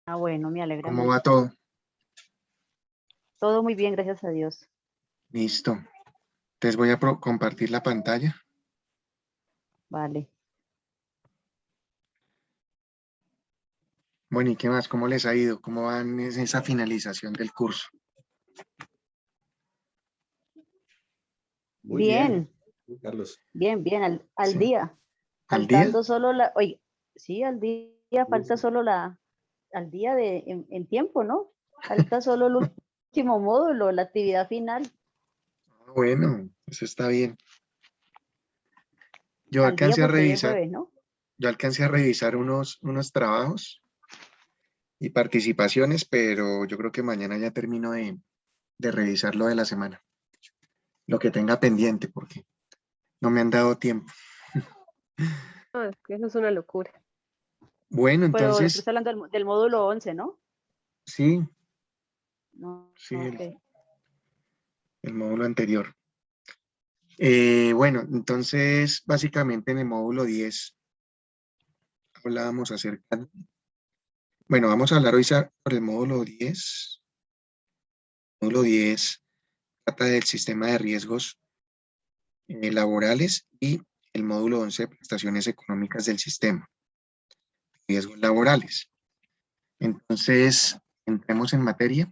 Ah, bueno, me alegra ¿Cómo va mucho. todo? Todo muy bien, gracias a Dios. Listo. Entonces voy a compartir la pantalla. Vale. Bueno, ¿y qué más? ¿Cómo les ha ido? ¿Cómo van en esa finalización del curso? Muy bien, Bien, Carlos. bien, al Sí. día. ¿Al día? Faltando solo oye, sí, al día, falta solo al día en tiempo, ¿no? Falta solo el último módulo, la actividad final, Ah, bueno, eso está bien. Yo al día alcancé a porque hoy es revisar, jueves, ¿no? yo alcancé a revisar unos trabajos y participaciones, pero yo creo que mañana ya termino de revisar lo de la semana. Lo que tenga pendiente, porque no me han dado tiempo. No, es que eso es una locura. Bueno, Pero usted entonces, está hablando del módulo 11, ¿no? sí, No, sí, ok. el módulo anterior. Bueno, entonces, básicamente en el módulo 10 hablábamos acerca. Bueno, vamos a hablar hoy por el módulo 10. El módulo 10 trata del sistema de riesgos laborales y el módulo 11 prestaciones económicas del sistema, riesgos laborales. Entonces, entremos en materia.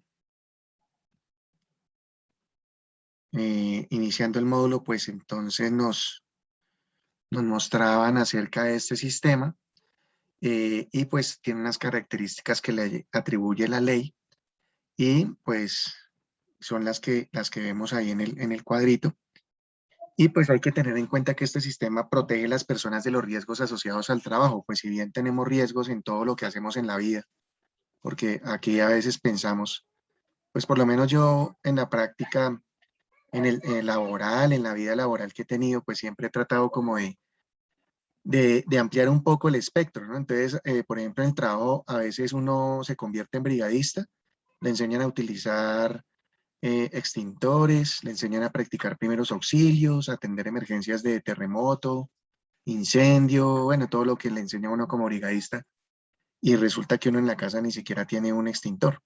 Iniciando el módulo, pues entonces nos mostraban acerca de este sistema y pues tiene unas características que le atribuye la ley y pues son las que vemos ahí en el cuadrito. Y pues hay que tener en cuenta que este sistema protege a las personas de los riesgos asociados al trabajo, pues si bien tenemos riesgos en todo lo que hacemos en la vida, porque aquí a veces pensamos, pues por lo menos yo en la práctica, en el laboral, en la vida laboral que he tenido, pues siempre he tratado como de ampliar un poco el espectro, ¿no? Entonces, por ejemplo, en el trabajo a veces uno se convierte en brigadista, le enseñan a utilizar extintores, le enseñan a practicar primeros auxilios, a atender emergencias de terremoto, incendio, bueno, todo lo que le enseña a uno como brigadista, y resulta que uno en la casa ni siquiera tiene un extintor,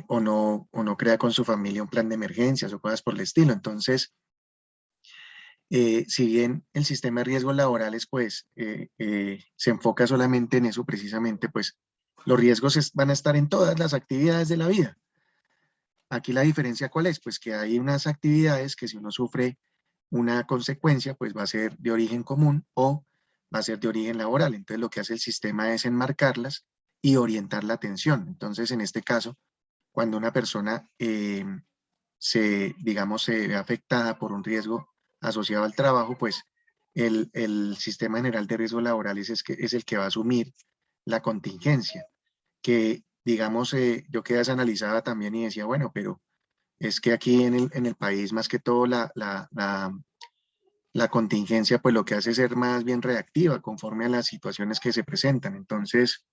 o no crea con su familia un plan de emergencias o cosas por el estilo. Entonces, si bien el sistema de riesgos laborales, pues, se enfoca solamente en eso precisamente, pues, los riesgos van a estar en todas las actividades de la vida. Aquí la diferencia, ¿cuál es? Pues que hay unas actividades que si uno sufre una consecuencia, pues va a ser de origen común o va a ser de origen laboral. Entonces lo que hace el sistema es enmarcarlas y orientar la atención. Entonces en este caso, cuando una persona digamos, se ve afectada por un riesgo asociado al trabajo, pues el Sistema General de Riesgos Laborales es el que va a asumir la contingencia, que digamos, yo que analizaba también y decía, bueno, pero es que aquí en el país, más que todo, la contingencia, pues lo que hace es ser más bien reactiva conforme a las situaciones que se presentan. Entonces,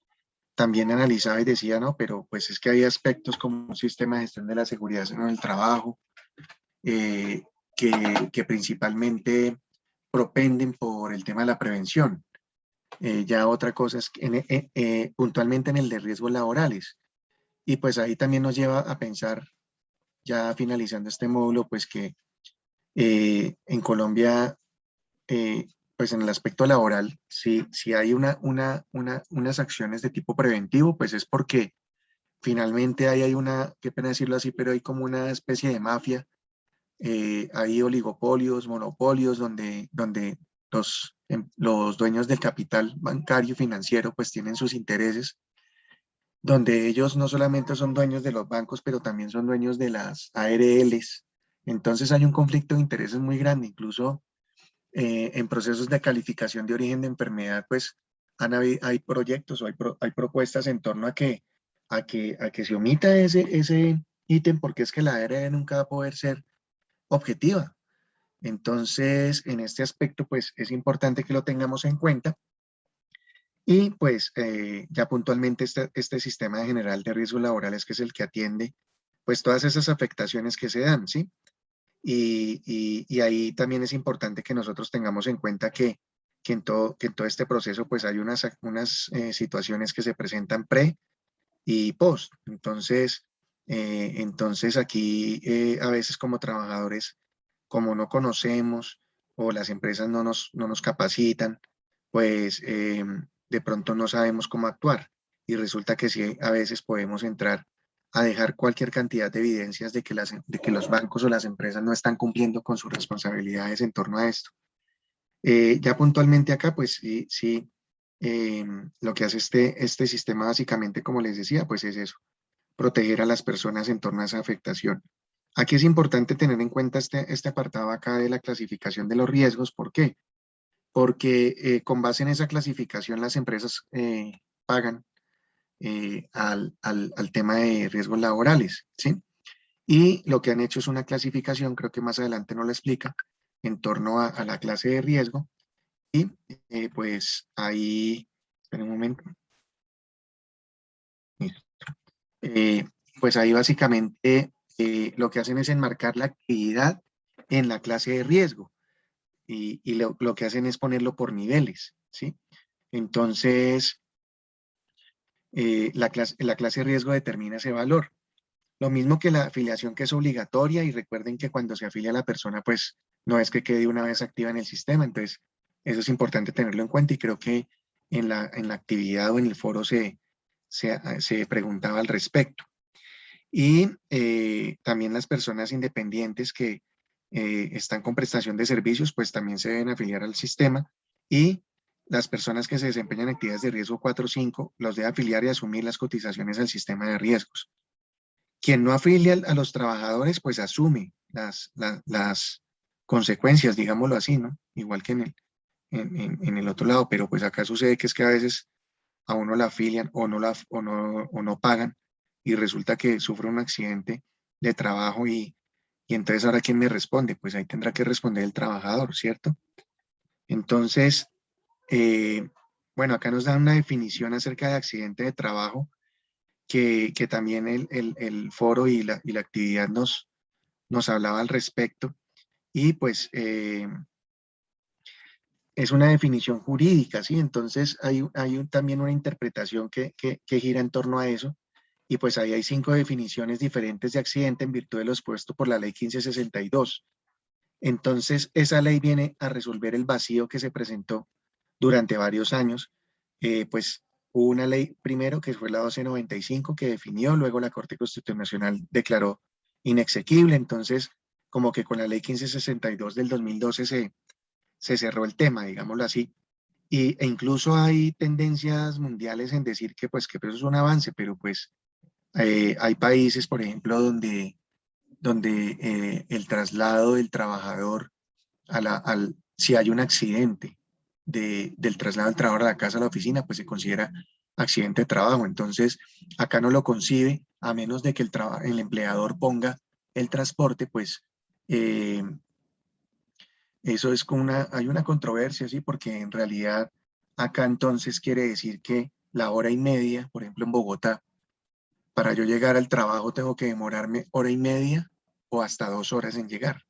también analizaba y decía, no, pero pues es que hay aspectos como un sistema de gestión de la seguridad en el trabajo, eh, que principalmente propenden por el tema de la prevención. Ya otra cosa es que puntualmente en el de riesgos laborales. Y pues ahí también nos lleva a pensar, ya finalizando este módulo, pues que en Colombia, pues en el aspecto laboral, si hay unas acciones de tipo preventivo, pues es porque finalmente ahí hay qué pena decirlo así, pero hay como una especie de mafia, hay oligopolios, monopolios, donde los dueños del capital bancario y financiero pues tienen sus intereses, donde ellos no solamente son dueños de los bancos, pero también son dueños de las ARLs. Entonces hay un conflicto de intereses muy grande, incluso en procesos de calificación de origen de enfermedad, pues hay proyectos o hay propuestas en torno a que se omita ese ítem porque es que la ARL nunca va a poder ser objetiva. Entonces, en este aspecto, pues es importante que lo tengamos en cuenta y pues ya puntualmente este sistema general de riesgos laborales que es el que atiende pues todas esas afectaciones que se dan, ¿sí? Y ahí también es importante que nosotros tengamos en cuenta que que en todo este proceso pues hay unas situaciones que se presentan pre y post. Entonces aquí a veces como trabajadores, como no conocemos o las empresas no nos capacitan, pues de pronto no sabemos cómo actuar. Y resulta que sí, a veces podemos entrar a dejar cualquier cantidad de evidencias de de que los bancos o las empresas no están cumpliendo con sus responsabilidades en torno a esto. Ya puntualmente acá, pues sí, lo que hace este sistema básicamente, como les decía, pues es eso, proteger a las personas en torno a esa afectación. Aquí es importante tener en cuenta este apartado acá de la clasificación de los riesgos. ¿Por qué? Porque con base en esa clasificación las empresas pagan al tema de riesgos laborales, ¿sí? Y lo que han hecho es una clasificación, creo que más adelante nos lo explica, en torno a la clase de riesgo. Y pues ahí, en un momento, eh, pues ahí básicamente lo que hacen es enmarcar la actividad en la clase de riesgo y lo que hacen es ponerlo por niveles, ¿sí? Entonces, la clase de riesgo determina ese valor. Lo mismo que la afiliación que es obligatoria y recuerden que cuando se afilia a la persona, pues no es que quede una vez activa en el sistema, entonces eso es importante tenerlo en cuenta y creo que en la actividad o en el foro se preguntaba al respecto. Y también las personas independientes que están con prestación de servicios, pues también se deben afiliar al sistema y las personas que se desempeñan en actividades de riesgo 4 o 5 los debe afiliar y asumir las cotizaciones al sistema de riesgos. Quien no afilia a los trabajadores, pues asume las consecuencias, digámoslo así, ¿no? Igual que en el otro lado, pero pues acá sucede que es que a veces a uno la afilian o no pagan y resulta que sufre un accidente de trabajo y entonces ahora ¿quién me responde? Pues ahí tendrá que responder el trabajador, ¿cierto? Entonces, eh, bueno, acá nos dan una definición acerca de accidente de trabajo que también el foro y la actividad nos hablaba al respecto y pues es una definición jurídica, ¿sí? Entonces hay también una interpretación que gira en torno a eso y pues ahí hay 5 definiciones diferentes de accidente en virtud de lo expuesto por la ley 1562. Entonces esa ley viene a resolver el vacío que se presentó durante varios años, pues hubo una ley primero que fue la 1295 que definió, luego la Corte Constitucional declaró inexequible, entonces como que con la ley 1562 del 2012 se cerró el tema, digámoslo así, e incluso hay tendencias mundiales en decir que pues que eso es un avance, pero pues hay países, por ejemplo, donde el traslado del trabajador si hay un accidente del traslado del trabajador a la casa a la oficina, pues se considera accidente de trabajo. Entonces, acá no lo concibe, a menos de que el empleador ponga el transporte, pues eso es como hay una controversia, ¿sí? Porque en realidad acá entonces quiere decir que la hora y media, por ejemplo en Bogotá, para yo llegar al trabajo tengo que demorarme hora y media o hasta 2 horas en llegar.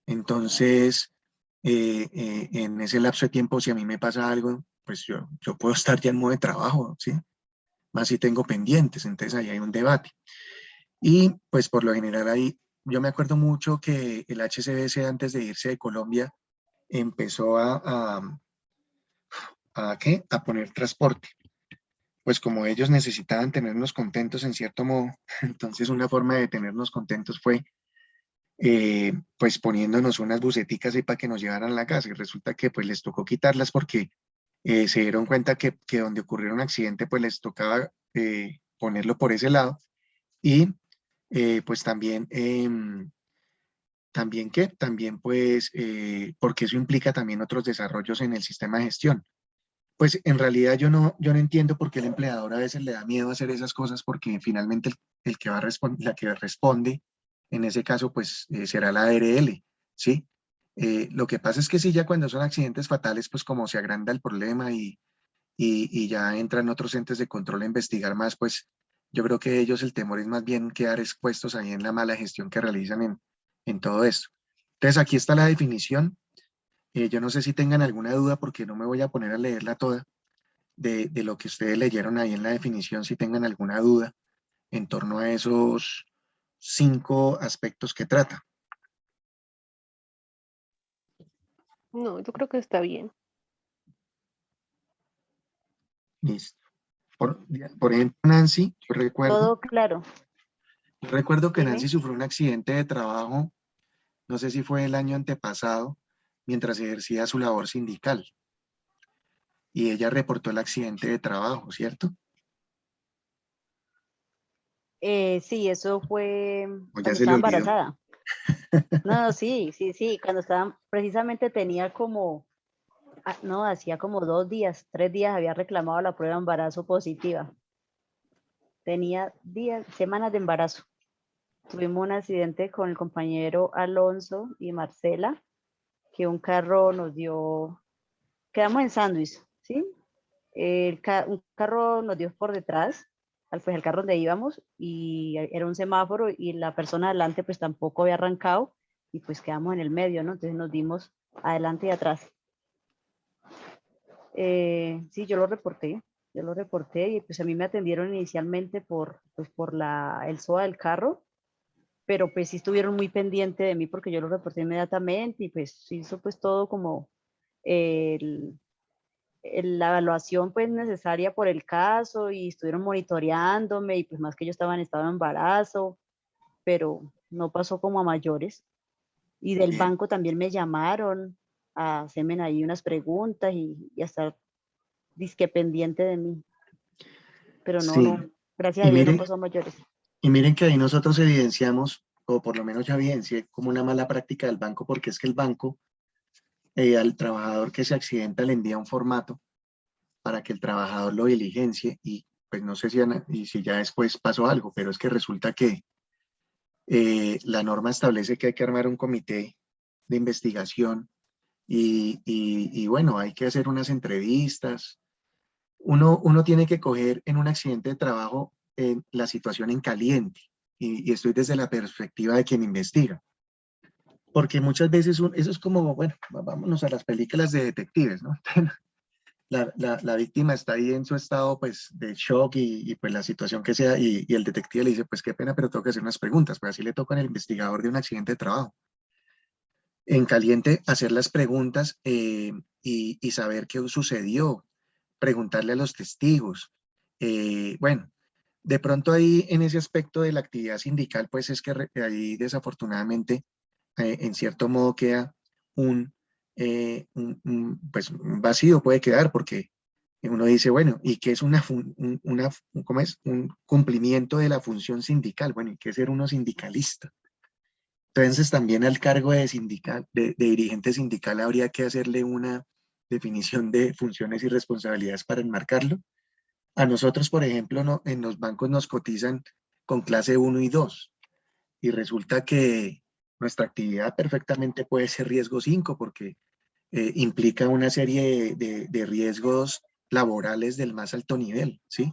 Entonces, en ese lapso de tiempo, si a mí me pasa algo, pues yo puedo estar ya en modo de trabajo, ¿sí? Más si tengo pendientes, entonces ahí hay un debate. Y pues por lo general ahí, yo me acuerdo mucho que el HCBC antes de irse de Colombia empezó ¿qué? A poner transporte. Pues como ellos necesitaban tenernos contentos en cierto modo, entonces una forma de tenernos contentos fue pues poniéndonos unas buceticas ahí para que nos llevaran a la casa y resulta que pues les tocó quitarlas porque se dieron cuenta que donde ocurrió un accidente pues les tocaba ponerlo por ese lado y pues también pues porque eso implica también otros desarrollos en el sistema de gestión. Pues en realidad yo no entiendo por qué el empleador a veces le da miedo hacer esas cosas porque finalmente el que va a la que responde, en ese caso, pues será la ARL, ¿sí? Lo que pasa es que sí, ya cuando son accidentes fatales, pues como se agranda el problema y ya entran otros entes de control a investigar más, pues yo creo que ellos el temor es más bien quedar expuestos ahí en la mala gestión que realizan en todo esto. Entonces aquí está la definición Yo no sé si tengan alguna duda porque no me voy a poner a leerla toda de lo que ustedes leyeron ahí en la definición, si tengan alguna duda en torno a esos 5 aspectos que trata. No, yo creo que está bien. Listo. Por ejemplo, Nancy, Todo claro. yo recuerdo que Nancy Dime. sufrió un accidente de trabajo, no sé si fue el año antepasado, mientras ejercía su labor sindical. Y ella reportó el accidente de trabajo, ¿cierto? Sí, eso fue O ya cuando se le estaba olvidó. embarazada. No, sí, sí, sí, cuando estaba, precisamente tenía como, no, hacía como 2 días, 3 días había reclamado la prueba de embarazo positiva. Tenía días, semanas de embarazo. Tuvimos un accidente con el compañero Alonso y Marcela, que un carro nos dio, quedamos en sándwich, ¿sí? Un carro nos dio por detrás, pues el carro donde íbamos, y era un semáforo y la persona adelante pues tampoco había arrancado y pues quedamos en el medio, ¿no? Entonces nos dimos adelante y atrás. Sí, yo lo reporté y pues a mí me atendieron inicialmente por el SOA del carro, pero pues sí estuvieron muy pendientes de mí porque yo lo reporté inmediatamente y pues hizo pues todo como el, la evaluación pues necesaria por el caso y estuvieron monitoreándome y pues más que yo estaba en estado de embarazo, pero no pasó como a mayores. Y del Bien. banco también me llamaron a hacerme ahí unas preguntas y a estar disque pendiente de mí, pero no, Sí. no, gracias a Y Dios no miren, pasó a mayores. y miren que ahí nosotros evidenciamos, o por lo menos yo evidencié como una mala práctica del banco, porque es que el banco al trabajador que se accidenta le envía un formato para que el trabajador lo diligencie y pues no sé y si ya después pasó algo, pero es que resulta que la norma establece que hay que armar un comité de investigación y bueno, hay que hacer unas entrevistas. Uno tiene que coger en un accidente de trabajo la situación en caliente y estoy desde la perspectiva de quien investiga. Porque muchas veces eso es como, bueno, vámonos a las películas de detectives, ¿no? La víctima está ahí en su estado pues de shock y pues la situación que sea y el detective le dice pues qué pena pero tengo que hacer unas preguntas, pues así le toca al investigador de un accidente de trabajo. En caliente hacer las preguntas y saber qué sucedió, preguntarle a los testigos. Bueno, de pronto ahí en ese aspecto de la actividad sindical pues es que ahí desafortunadamente en cierto modo queda pues, un vacío puede quedar porque uno dice, bueno, ¿y qué es ¿cómo es? Un cumplimiento de la función sindical? Bueno, ¿y qué es ser uno sindicalista? Entonces también al cargo de dirigente sindical habría que hacerle una definición de funciones y responsabilidades para enmarcarlo. A nosotros, por ejemplo, en los bancos nos cotizan con clase 1 y 2 y resulta que nuestra actividad perfectamente puede ser riesgo 5 porque implica una serie de riesgos laborales del más alto nivel, ¿sí?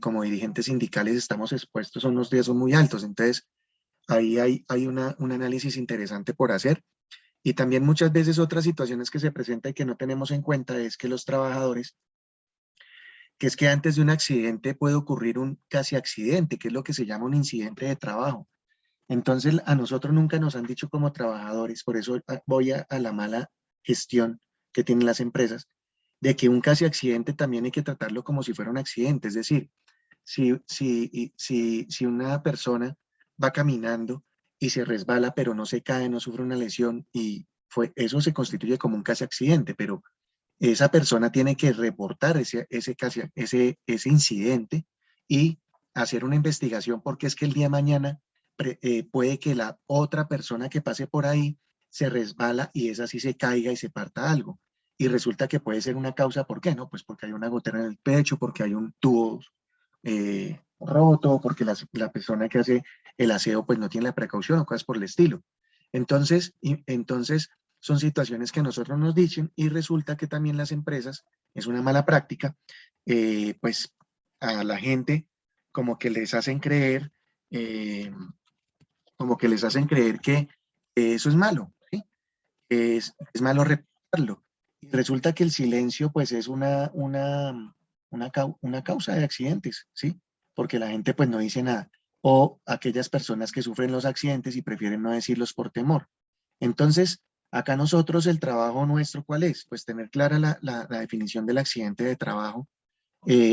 Como dirigentes sindicales estamos expuestos a unos riesgos muy altos, entonces ahí hay un análisis interesante por hacer. Y también muchas veces otras situaciones que se presentan y que no tenemos en cuenta es que los trabajadores, que es que antes de un accidente puede ocurrir un casi accidente, que es lo que se llama un incidente de trabajo. Entonces, a nosotros nunca nos han dicho como trabajadores, por eso voy a la mala gestión que tienen las empresas, de que un casi accidente también hay que tratarlo como si fuera un accidente. Es decir, si una persona va caminando y se resbala, pero no se cae, no sufre una lesión, eso se constituye como un casi accidente, pero esa persona tiene que reportar ese incidente y hacer una investigación porque es que el día de mañana puede que la otra persona que pase por ahí se resbala y esa sí se caiga y se parta algo. Y resulta que puede ser una causa, ¿por qué no? Pues porque hay una gotera en el pecho, porque hay un tubo roto, porque la persona que hace el aseo pues no tiene la precaución o cosas por el estilo. Entonces son situaciones que a nosotros nos dicen y resulta que también las empresas, es una mala práctica, pues a la gente como que les hacen creer, eh, como que les hacen creer que eso es malo, ¿sí? es malo reportarlo. Y resulta que el silencio pues es una causa de accidentes, ¿sí? Porque la gente pues no dice nada. O aquellas personas que sufren los accidentes y prefieren no decirlos por temor. Entonces, acá nosotros el trabajo nuestro, ¿cuál es? Pues tener clara la definición del accidente de trabajo,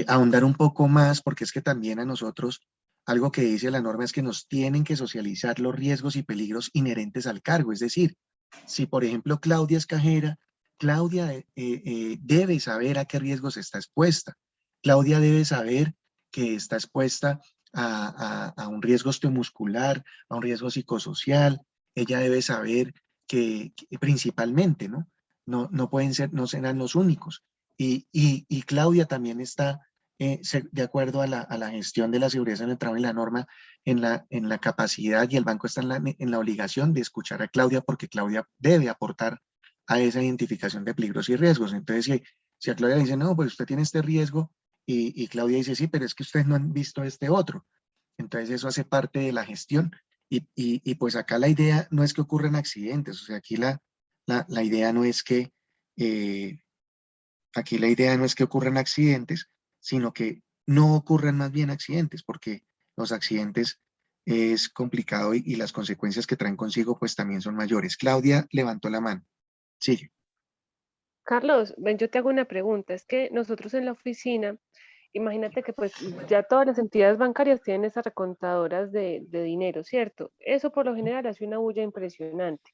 ahondar un poco más, porque es que también a nosotros, algo que dice la norma es que nos tienen que socializar los riesgos y peligros inherentes al cargo. Es decir, si por ejemplo Claudia es cajera, Claudia debe saber a qué riesgos está expuesta. Claudia debe saber que está expuesta a un riesgo osteomuscular, a un riesgo psicosocial. Ella debe saber que principalmente, ¿no? No pueden ser, no serán los únicos. Y Claudia también está de acuerdo a la gestión de la seguridad en el trabajo y la norma en la capacidad, y el banco está en la obligación de escuchar a Claudia porque Claudia debe aportar a esa identificación de peligros y riesgos. Entonces, si a Claudia le dice, no, pues usted tiene este riesgo, y Claudia dice, sí, pero es que ustedes no han visto este otro. Entonces eso hace parte de la gestión, y pues acá la idea no es que ocurran accidentes, o sea, aquí la idea no es que... eh, aquí la idea no es que ocurran accidentes, sino que no ocurran más bien accidentes, porque los accidentes es complicado, y las consecuencias que traen consigo pues también son mayores. Claudia levantó la mano. Sigue. Carlos, ven, yo te hago una pregunta. Es que nosotros en la oficina, imagínate que pues ya todas las entidades bancarias tienen esas recontadoras de dinero, ¿cierto? Eso por lo general hace una bulla impresionante.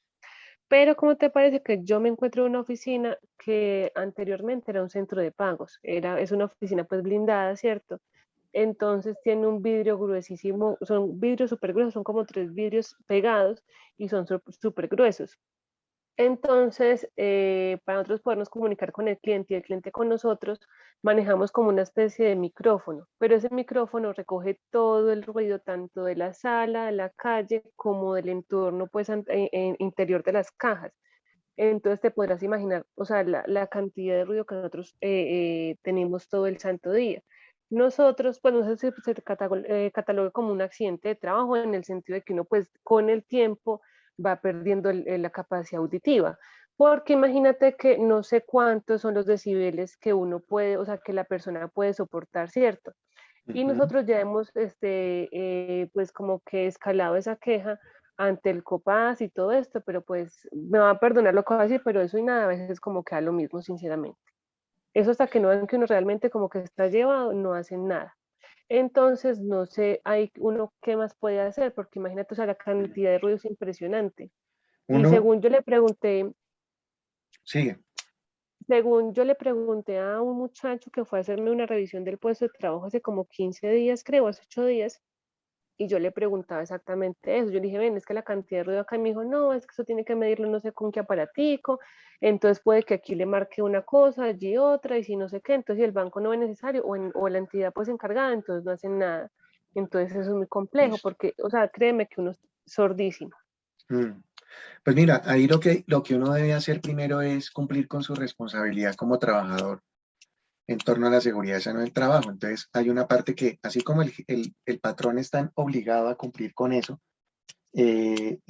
Pero ¿cómo te parece que yo me encuentro en una oficina que anteriormente era un centro de pagos? Es una oficina pues blindada, ¿cierto? Entonces tiene un vidrio gruesísimo, son vidrios súper gruesos, son como 3 vidrios pegados y son súper gruesos. Entonces, para nosotros podernos comunicar con el cliente y el cliente con nosotros, manejamos como una especie de micrófono, pero ese micrófono recoge todo el ruido, tanto de la sala, de la calle, como del entorno pues, interior de las cajas. Entonces te podrás imaginar, o sea, la cantidad de ruido que nosotros tenemos todo el santo día. Nosotros, pues no sé si se cataloga como un accidente de trabajo en el sentido de que uno pues con el tiempo va perdiendo la capacidad auditiva. Porque imagínate que no sé cuántos son los decibeles que uno puede, o sea, que la persona puede soportar, ¿cierto? Y Ujú. nosotros ya hemos, pues como que escalado esa queja ante el COPAS y todo esto, pero pues me va a perdonar lo que va a decir, pero eso y nada, a veces como que da lo mismo, sinceramente. Eso hasta que no ven que uno realmente como que está llevado, no hacen nada. Entonces, no sé, hay uno qué más puede hacer, porque imagínate, o sea, la cantidad de ruido es impresionante. Y Uno, sigue. según yo le pregunté a un muchacho que fue a hacerme una revisión del puesto de trabajo hace como 15 días, creo, hace 8 días, y yo le preguntaba exactamente eso. Yo le dije, ven, es que la cantidad de ruido acá, y me dijo, no, es que eso tiene que medirlo no sé con qué aparatico, entonces puede que aquí le marque una cosa, allí otra, y si no sé qué, entonces si el banco no es necesario, o la entidad pues encargada, entonces no hacen nada. Entonces eso es muy complejo, Listo. porque, o sea, créeme que uno es sordísimo. Mm. Pues mira, ahí lo que uno debe hacer primero es cumplir con su responsabilidad como trabajador en torno a la seguridad sana del trabajo. Entonces, hay una parte que, así como el patrón está obligado a cumplir con eso, tiene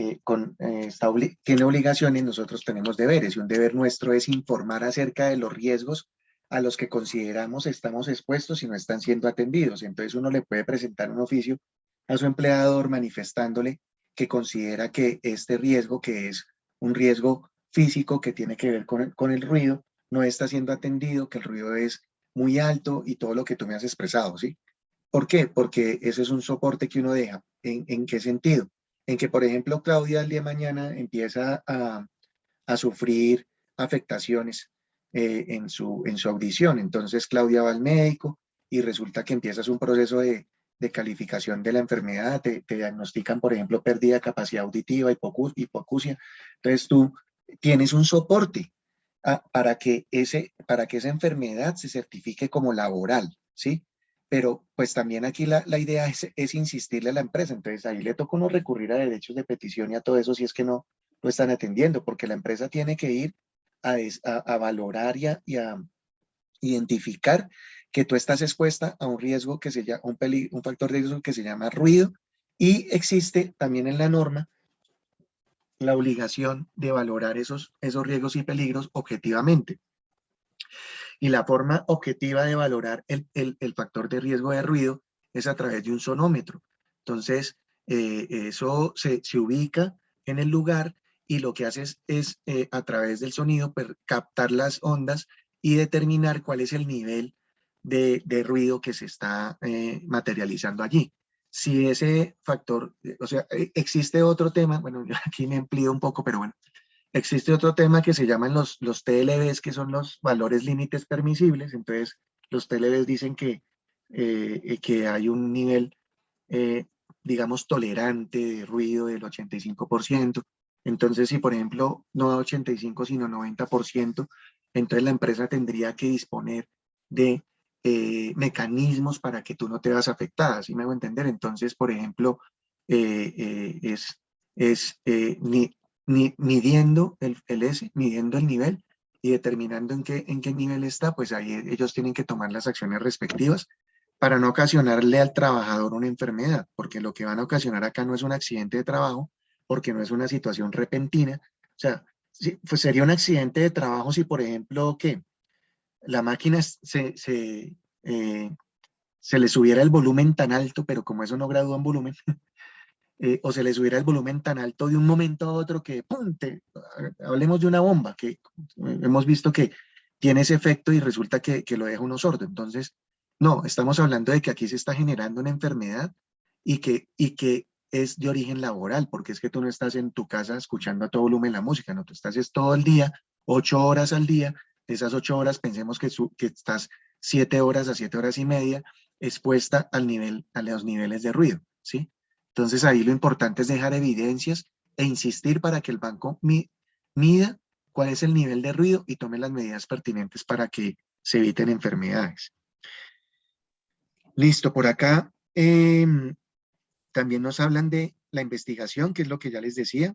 obligaciones, nosotros tenemos deberes, y un deber nuestro es informar acerca de los riesgos a los que consideramos estamos expuestos y no están siendo atendidos. Entonces, uno le puede presentar un oficio a su empleador manifestándole que considera que este riesgo, que es un riesgo físico que tiene que ver con el ruido, no está siendo atendido, que el ruido es muy alto y todo lo que tú me has expresado, ¿sí? ¿Por qué? Porque ese es un soporte que uno deja. ¿En qué sentido? En que, por ejemplo, Claudia el día de mañana empieza a sufrir afectaciones en su audición. Entonces, Claudia va al médico y resulta que empiezas un proceso de calificación de la enfermedad, te diagnostican, por ejemplo, pérdida de capacidad auditiva, hipoacusia. Entonces, tú tienes un soporte para que esa enfermedad se certifique como laboral, ¿sí? Pero pues también aquí la idea es insistirle a la empresa. Entonces ahí le toca uno recurrir a derechos de petición y a todo eso si es que no lo están atendiendo, porque la empresa tiene que ir a valorar y a identificar que tú estás expuesta a un riesgo que se llama, un factor de riesgo que se llama ruido, y existe también en la norma la obligación de valorar esos riesgos y peligros objetivamente. Y la forma objetiva de valorar el factor de riesgo de ruido es a través de un sonómetro. Entonces, eso se ubica en el lugar y lo que hace es a través del sonido captar las ondas y determinar cuál es el nivel de ruido que se está materializando allí. Si ese factor, o sea, existe otro tema, bueno, yo aquí me amplío un poco, pero bueno, existe otro tema que se llaman los TLBs, que son los valores límites permisibles. Entonces, los TLBs dicen que hay un nivel, eh, digamos, tolerante de ruido del 85%. Entonces, si por ejemplo no da 85, sino 90%, entonces la empresa tendría que disponer de mecanismos para que tú no te veas afectada, ¿sí me hago entender? Entonces, por ejemplo, midiendo midiendo el nivel y determinando en qué nivel está, pues ahí ellos tienen que tomar las acciones respectivas para no ocasionarle al trabajador una enfermedad, porque lo que van a ocasionar acá no es un accidente de trabajo, porque no es una situación repentina. O sea, pues sería un accidente de trabajo si, por ejemplo, que la máquina se le subiera el volumen tan alto, pero como eso no gradúa en volumen, o se le subiera el volumen tan alto de un momento a otro que, ¡pum!, hablemos de una bomba, que hemos visto que tiene ese efecto y resulta que lo deja uno sordo. Entonces, no, estamos hablando de que aquí se está generando una enfermedad y que es de origen laboral, porque es que tú no estás en tu casa escuchando a todo volumen la música, no, tú estás todo el día, 8 horas al día, de esas 8 horas pensemos que estás 7 horas a 7 horas y media expuesta a los niveles de ruido, ¿sí? Entonces ahí lo importante es dejar evidencias e insistir para que el banco mida cuál es el nivel de ruido y tome las medidas pertinentes para que se eviten enfermedades. Listo, por acá también nos hablan de la investigación, que es lo que ya les decía.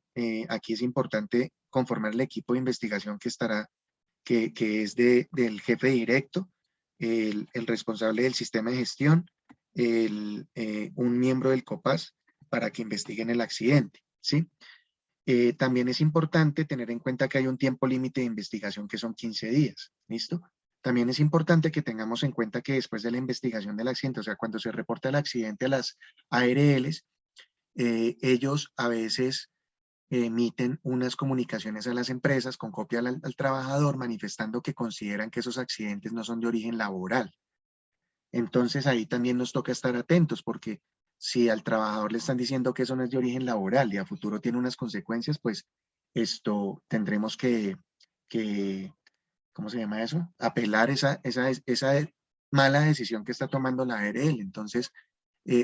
Aquí es importante conformar el equipo de investigación que es del jefe directo, el responsable del sistema de gestión, un miembro del COPAS, para que investiguen el accidente, ¿sí? También es importante tener en cuenta que hay un tiempo límite de investigación que son 15 días, ¿listo? También es importante que tengamos en cuenta que después de la investigación del accidente, o sea, cuando se reporta el accidente a las ARLs, ellos a veces emiten unas comunicaciones a las empresas con copia al trabajador manifestando que consideran que esos accidentes no son de origen laboral. Entonces ahí también nos toca estar atentos porque si al trabajador le están diciendo que eso no es de origen laboral y a futuro tiene unas consecuencias, pues esto tendremos que ¿cómo se llama eso? Apelar esa mala decisión que está tomando la ARL. Entonces,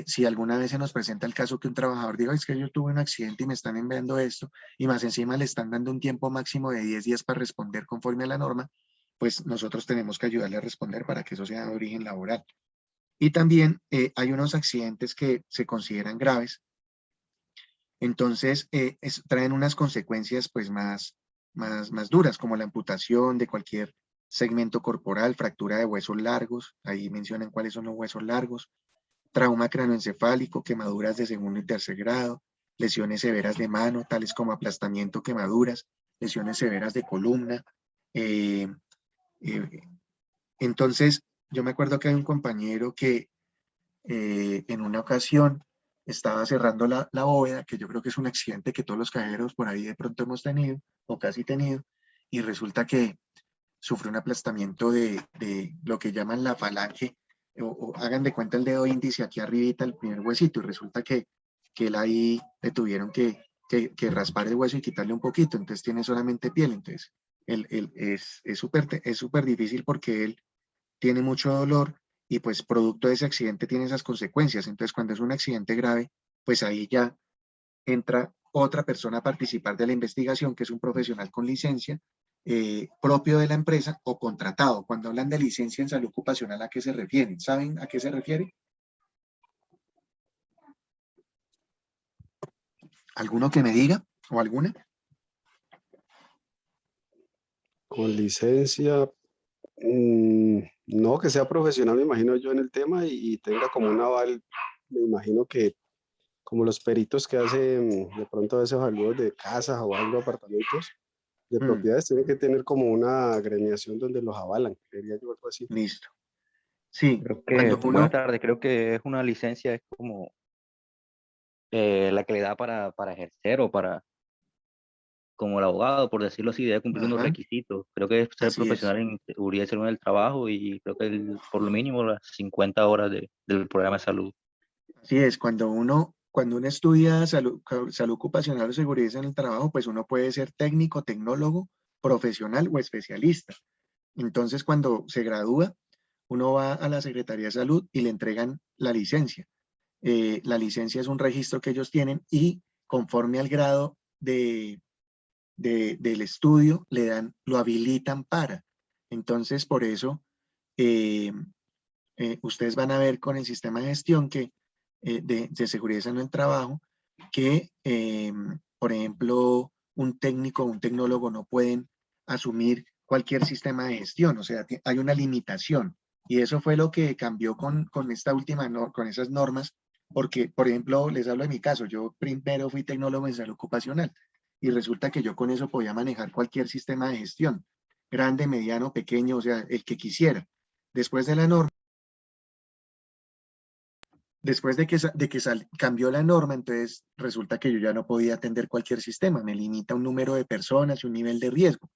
si alguna vez se nos presenta el caso que un trabajador diga, es que yo tuve un accidente y me están enviando esto, y más encima le están dando un tiempo máximo de 10 días para responder conforme a la norma, pues nosotros tenemos que ayudarle a responder para que eso sea de origen laboral. Y también hay unos accidentes que se consideran graves, entonces traen unas consecuencias pues más duras, como la amputación de cualquier segmento corporal, fractura de huesos largos, ahí mencionan cuáles son los huesos largos, trauma cranoencefálico, quemaduras de segundo y tercer grado, lesiones severas de mano, tales como aplastamiento, quemaduras, lesiones severas de columna. eh, eh, entonces, yo me acuerdo que hay un compañero que en una ocasión estaba cerrando la bóveda, que yo creo que es un accidente que todos los cajeros por ahí de pronto hemos tenido, o casi tenido, y resulta que sufrió un aplastamiento de lo que llaman la falange, o hagan de cuenta el dedo índice aquí arribita, el primer huesito, y resulta que él ahí le tuvieron que raspar el hueso y quitarle un poquito, entonces tiene solamente piel, entonces es súper difícil porque él tiene mucho dolor y pues producto de ese accidente tiene esas consecuencias. Entonces cuando es un accidente grave, pues ahí ya entra otra persona a participar de la investigación, que es un profesional con licencia propio de la empresa o contratado. Cuando hablan de licencia en salud ocupacional, ¿a qué se refieren? ¿Saben a qué se refiere? ¿Alguno que me diga o alguna? Con licencia, no, que sea profesional, me imagino yo en el tema y tenga como un aval, me imagino que como los peritos que hacen de pronto esos evaluados de casas o algo, apartamentos, de propiedades, tienen que tener como una agremiación donde los avalan, diría yo, algo así. Listo. Sí, Creo cuando que, buenas uno, tardes, creo que es una licencia, es como la que le da para ejercer o para, como el abogado, por decirlo así, debe cumplir unos ajá, requisitos. Creo que es ser así es. profesional en seguridad y salud en el trabajo y creo que por lo mínimo las 50 horas del programa de salud. Así es, cuando uno estudia salud ocupacional o seguridad en el trabajo, pues uno puede ser técnico, tecnólogo, profesional o especialista. Entonces, cuando se gradúa, uno va a la Secretaría de Salud y le entregan la licencia. La licencia es un registro que ellos tienen y conforme al grado del estudio, lo habilitan para. Entonces, por eso, eh, ustedes van a ver con el sistema de gestión de seguridad en el trabajo que, por ejemplo, un técnico o un tecnólogo no pueden asumir cualquier sistema de gestión, o sea, hay una limitación. Y eso fue lo que cambió con esta última, con esas normas, porque, por ejemplo, les hablo de mi caso, yo primero fui tecnólogo en salud ocupacional y resulta que yo con eso podía manejar cualquier sistema de gestión, grande, mediano, pequeño, o sea, el que quisiera. Después de la norma, después de que cambió la norma, entonces resulta que yo ya no podía atender cualquier sistema, me limita un número de personas y un nivel de riesgo.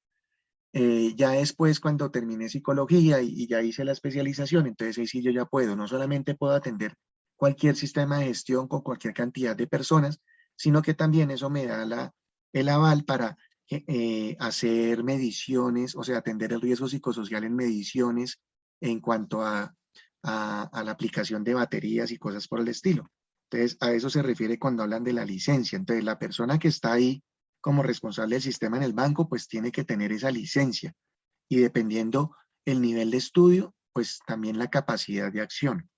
Ya después, cuando terminé psicología y ya hice la especialización, entonces ahí sí yo ya puedo, no solamente puedo atender cualquier sistema de gestión con cualquier cantidad de personas, sino que también eso me da el aval para hacer mediciones, o sea, atender el riesgo psicosocial en mediciones en cuanto a la aplicación de baterías y cosas por el estilo. Entonces, a eso se refiere cuando hablan de la licencia. Entonces, la persona que está ahí como responsable del sistema en el banco, pues tiene que tener esa licencia. Y dependiendo el nivel de estudio, pues también la capacidad de acción.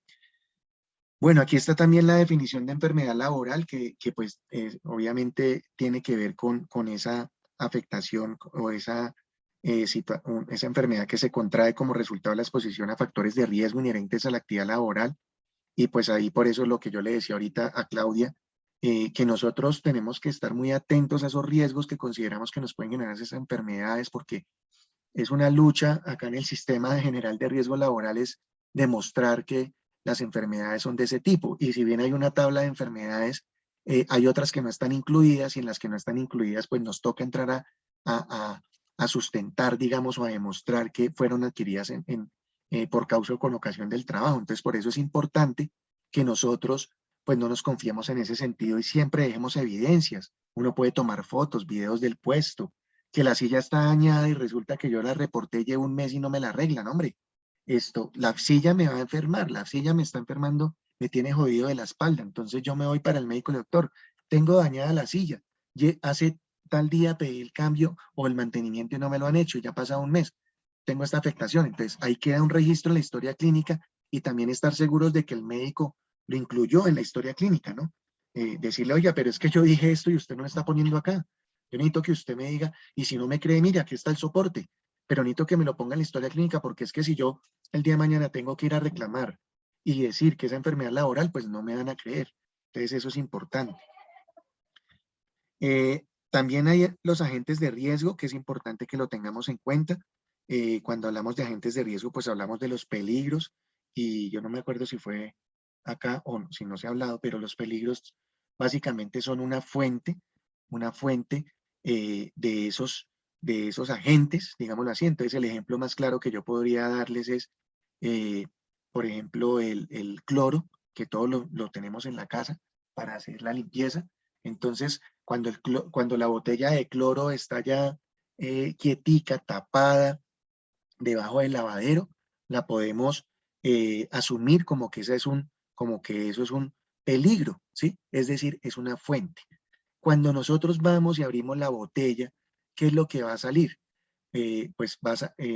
Bueno, aquí está también la definición de enfermedad laboral, que pues obviamente tiene que ver con esa afectación o esa enfermedad que se contrae como resultado de la exposición a factores de riesgo inherentes a la actividad laboral. Y pues ahí por eso es lo que yo le decía ahorita a Claudia, que nosotros tenemos que estar muy atentos a esos riesgos que consideramos que nos pueden generar esas enfermedades, porque es una lucha acá en el sistema general de riesgos laborales demostrar que las enfermedades son de ese tipo. Y si bien hay una tabla de enfermedades, hay otras que no están incluidas y en las que no están incluidas, pues nos toca entrar a sustentar, digamos, o a demostrar que fueron adquiridas por causa o con ocasión del trabajo. Entonces, por eso es importante que nosotros pues no nos confiemos en ese sentido y siempre dejemos evidencias. Uno puede tomar fotos, videos del puesto, que la silla está dañada y resulta que yo la reporté, llevo un mes y no me la arreglan, hombre. La silla me va a enfermar, la silla me está enfermando, me tiene jodido de la espalda. Entonces yo me voy para el médico, doctor, tengo dañada la silla. Hace tal día pedí el cambio o el mantenimiento y no me lo han hecho, ya ha pasado un mes. Tengo esta afectación. Entonces ahí queda un registro en la historia clínica y también estar seguros de que el médico lo incluyó en la historia clínica, ¿no? Decirle, oiga, pero es que yo dije esto y usted no lo está poniendo acá. Yo necesito que usted me diga, y si no me cree, mire, aquí está el soporte, pero necesito que me lo ponga en la historia clínica, porque es que si yo el día de mañana tengo que ir a reclamar y decir que esa enfermedad laboral, pues no me van a creer. Entonces eso es importante. También hay los agentes de riesgo, que es importante que lo tengamos en cuenta. Cuando hablamos de agentes de riesgo, pues hablamos de los peligros, y yo no me acuerdo si fue acá o si no se ha hablado, pero los peligros básicamente son una fuente de esos agentes, digámoslo así. Entonces el ejemplo más claro que yo podría darles es, eh, por ejemplo, el cloro, que todos lo tenemos en la casa para hacer la limpieza. Entonces, cuando la botella de cloro está ya quietica, tapada, debajo del lavadero, la podemos asumir como que eso es un peligro, ¿sí? Es decir, es una fuente. Cuando nosotros vamos y abrimos la botella, ¿qué es lo que va a salir? Pues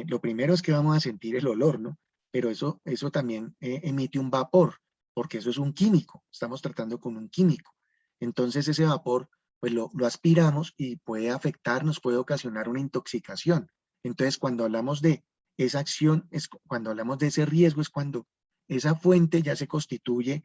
lo primero es que vamos a sentir el olor, ¿no? Pero eso también emite un vapor, porque eso es un químico, estamos tratando con un químico. Entonces ese vapor, pues lo aspiramos y puede afectarnos, puede ocasionar una intoxicación. Entonces cuando hablamos de esa acción, cuando hablamos de ese riesgo, es cuando esa fuente ya se constituye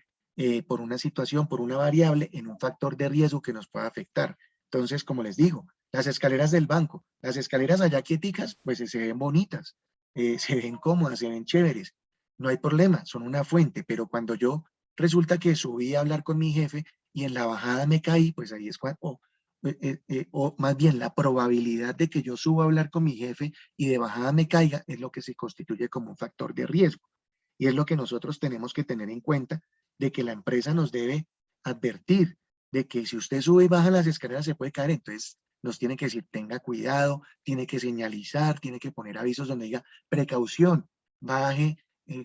por una situación, por una variable, en un factor de riesgo que nos pueda afectar. Entonces, como les digo, las escaleras del banco, las escaleras allá quieticas, pues se ven bonitas, se ven cómodas, se ven chéveres, no hay problema, son una fuente, pero cuando yo resulta que subí a hablar con mi jefe y en la bajada me caí, pues ahí es cuando, o más bien la probabilidad de que yo suba a hablar con mi jefe y de bajada me caiga es lo que se constituye como un factor de riesgo. Y es lo que nosotros tenemos que tener en cuenta, de que la empresa nos debe advertir de que si usted sube y baja las escaleras se puede caer. Entonces nos tiene que decir, tenga cuidado, tiene que señalizar, tiene que poner avisos donde diga precaución, baje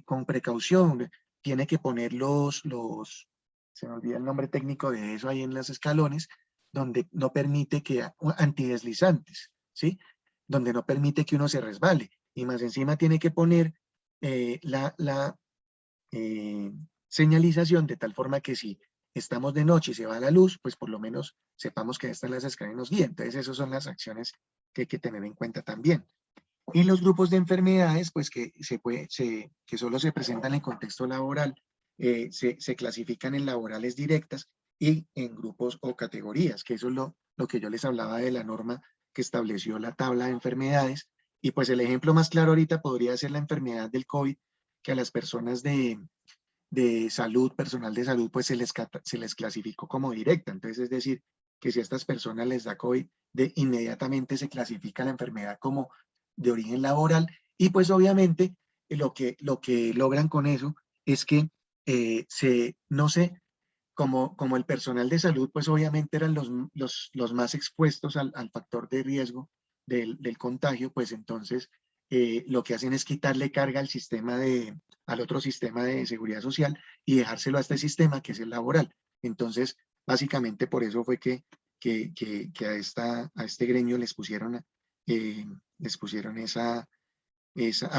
con precaución, tiene que poner se me olvida el nombre técnico de eso ahí en los escalones, donde no permite que, antideslizantes, ¿sí? Donde no permite que uno se resbale. Y más encima tiene que poner la señalización de tal forma que si estamos de noche y se va la luz, pues por lo menos sepamos que están las escaleras y nos guían. Entonces esas son las acciones que hay que tener en cuenta también. Y los grupos de enfermedades, pues que que solo se presentan en contexto laboral, se clasifican en laborales directas y en grupos o categorías, que eso es lo que yo les hablaba de la norma que estableció la tabla de enfermedades. Y pues el ejemplo más claro ahorita podría ser la enfermedad del COVID, que a las personas de salud, personal de salud, pues se les clasificó como directa. Entonces, es decir, que si a estas personas les da COVID, inmediatamente se clasifica la enfermedad como de origen laboral y pues obviamente lo que logran con eso es que no sé, como el personal de salud, pues obviamente eran los más expuestos al factor de riesgo del contagio, pues entonces lo que hacen es quitarle carga al otro sistema de seguridad social y dejárselo a este sistema que es el laboral. Entonces, básicamente por eso fue que a este gremio les pusieron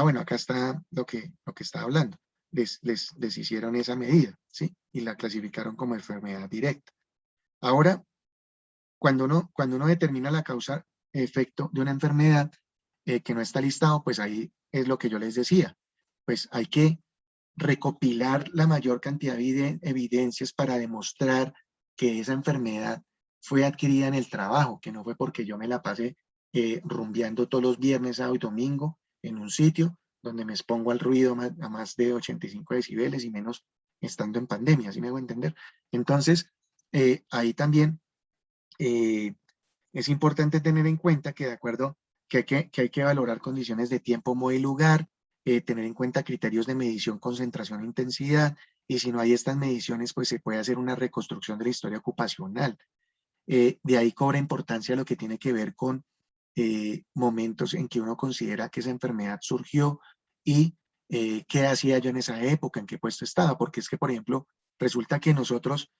bueno, acá está lo que estaba hablando. Les hicieron esa medida, ¿sí? Y la clasificaron como enfermedad directa. Ahora, cuando uno determina la causa efecto de una enfermedad que no está listado, pues ahí es lo que yo les decía. Pues hay que recopilar la mayor cantidad de evidencias para demostrar que esa enfermedad fue adquirida en el trabajo, que no fue porque yo me la pasé rumbeando todos los viernes, sábado y domingo en un sitio donde me expongo al ruido a más de 85 decibeles y menos estando en pandemia, ¿sí me hago entender? Entonces, ahí también es importante tener en cuenta que de acuerdo que hay que valorar condiciones de tiempo, modo y lugar, tener en cuenta criterios de medición, concentración e intensidad, y si no hay estas mediciones, pues se puede hacer una reconstrucción de la historia ocupacional. De ahí cobra importancia lo que tiene que ver con momentos en que uno considera que esa enfermedad surgió y qué hacía yo en esa época, en qué puesto estaba, porque es que, por ejemplo, resulta que nosotros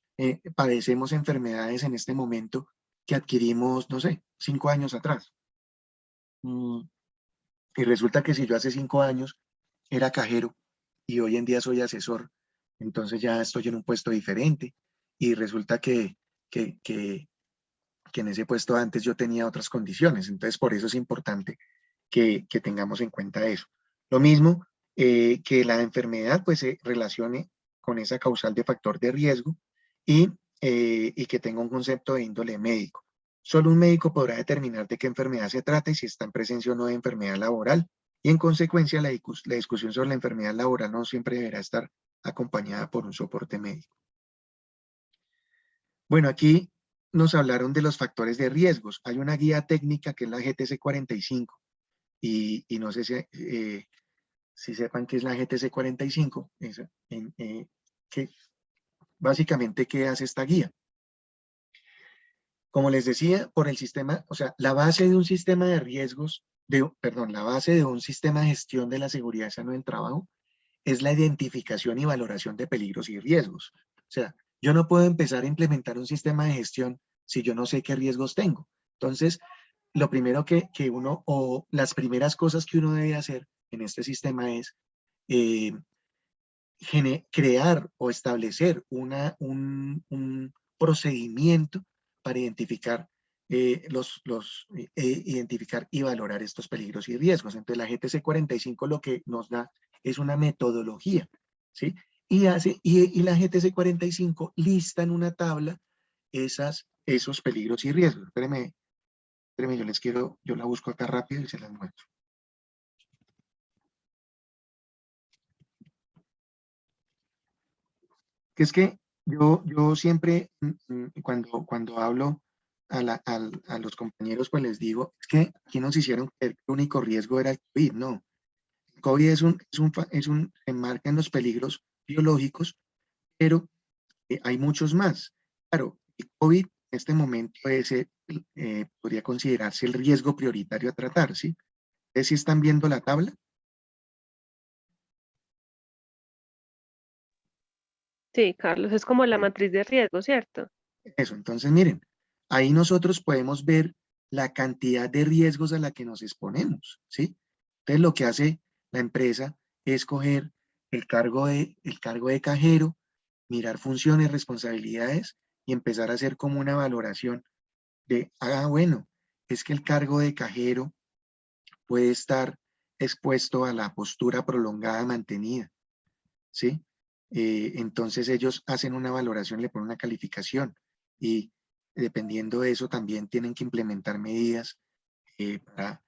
padecemos enfermedades en este momento que adquirimos, no sé, 5 años atrás. Y resulta que si yo hace 5 años era cajero y hoy en día soy asesor, entonces ya estoy en un puesto diferente y resulta que en ese puesto antes yo tenía otras condiciones. Entonces, por eso es importante que tengamos en cuenta eso. Lo mismo que la enfermedad pues se relacione con esa causal de factor de riesgo y que tenga un concepto de índole médico. Solo un médico podrá determinar de qué enfermedad se trata y si está en presencia o no de enfermedad laboral. Y en consecuencia, la discusión sobre la enfermedad laboral no siempre deberá estar acompañada por un soporte médico. Bueno, aquí nos hablaron de los factores de riesgos. Hay una guía técnica que es la GTC 45 y no sé si sepan qué es la GTC 45, que básicamente qué hace esta guía. Como les decía, por el sistema, o sea, la base de un sistema de riesgos, la base de un sistema de gestión de la seguridad sana del trabajo es la identificación y valoración de peligros y riesgos. O sea, yo no puedo empezar a implementar un sistema de gestión si yo no sé qué riesgos tengo. Entonces, lo primero que uno, o las primeras cosas que uno debe hacer en este sistema es crear o establecer un procedimiento para identificar identificar y valorar estos peligros y riesgos. Entonces la GTC 45 lo que nos da es una metodología, ¿sí? y la GTC 45 lista en una tabla esos peligros y riesgos. Espérenme, yo la busco acá rápido y se las muestro. Que es que yo siempre, cuando hablo a los compañeros, pues les digo, es que aquí nos hicieron creer que el único riesgo era el COVID. No, el COVID se enmarca en los peligros biológicos, pero hay muchos más. Claro, el COVID en este momento podría considerarse el riesgo prioritario a tratar, ¿sí? ¿Ustedes sí están viendo la tabla? Sí, Carlos, es como la matriz de riesgo, ¿cierto? Eso, entonces miren, ahí nosotros podemos ver la cantidad de riesgos a la que nos exponemos, ¿sí? Entonces lo que hace la empresa es coger el cargo de cajero, mirar funciones, responsabilidades y empezar a hacer como una valoración de, bueno, es que el cargo de cajero puede estar expuesto a la postura prolongada mantenida, ¿sí? Entonces ellos hacen una valoración, le ponen una calificación y dependiendo de eso también tienen que implementar medidas para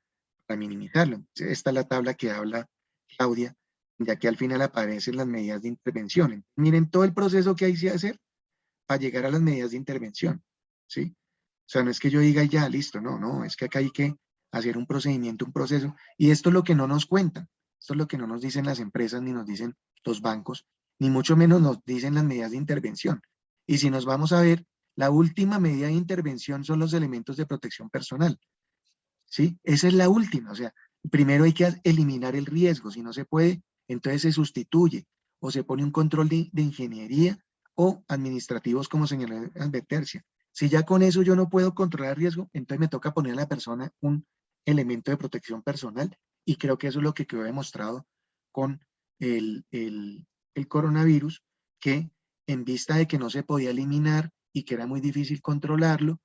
minimizarlo. Esta es la tabla que habla Claudia, ya que al final aparecen las medidas de intervención. Miren todo el proceso que hay que hacer para llegar a las medidas de intervención, ¿sí? O sea, no es que yo diga ya, listo, no, es que acá hay que hacer un procedimiento, un proceso, y esto es lo que no nos cuentan, esto es lo que no nos dicen las empresas, ni nos dicen los bancos, ni mucho menos nos dicen las medidas de intervención. Y si nos vamos a ver, la última medida de intervención son los elementos de protección personal, ¿sí? Esa es la última, o sea, primero hay que eliminar el riesgo, si no se puede, entonces se sustituye o se pone un control de ingeniería o administrativos como señaló en advertencia. Si ya con eso yo no puedo controlar el riesgo, entonces me toca poner a la persona un elemento de protección personal y creo que eso es lo que quedó demostrado con el coronavirus, que en vista de que no se podía eliminar y que era muy difícil controlarlo,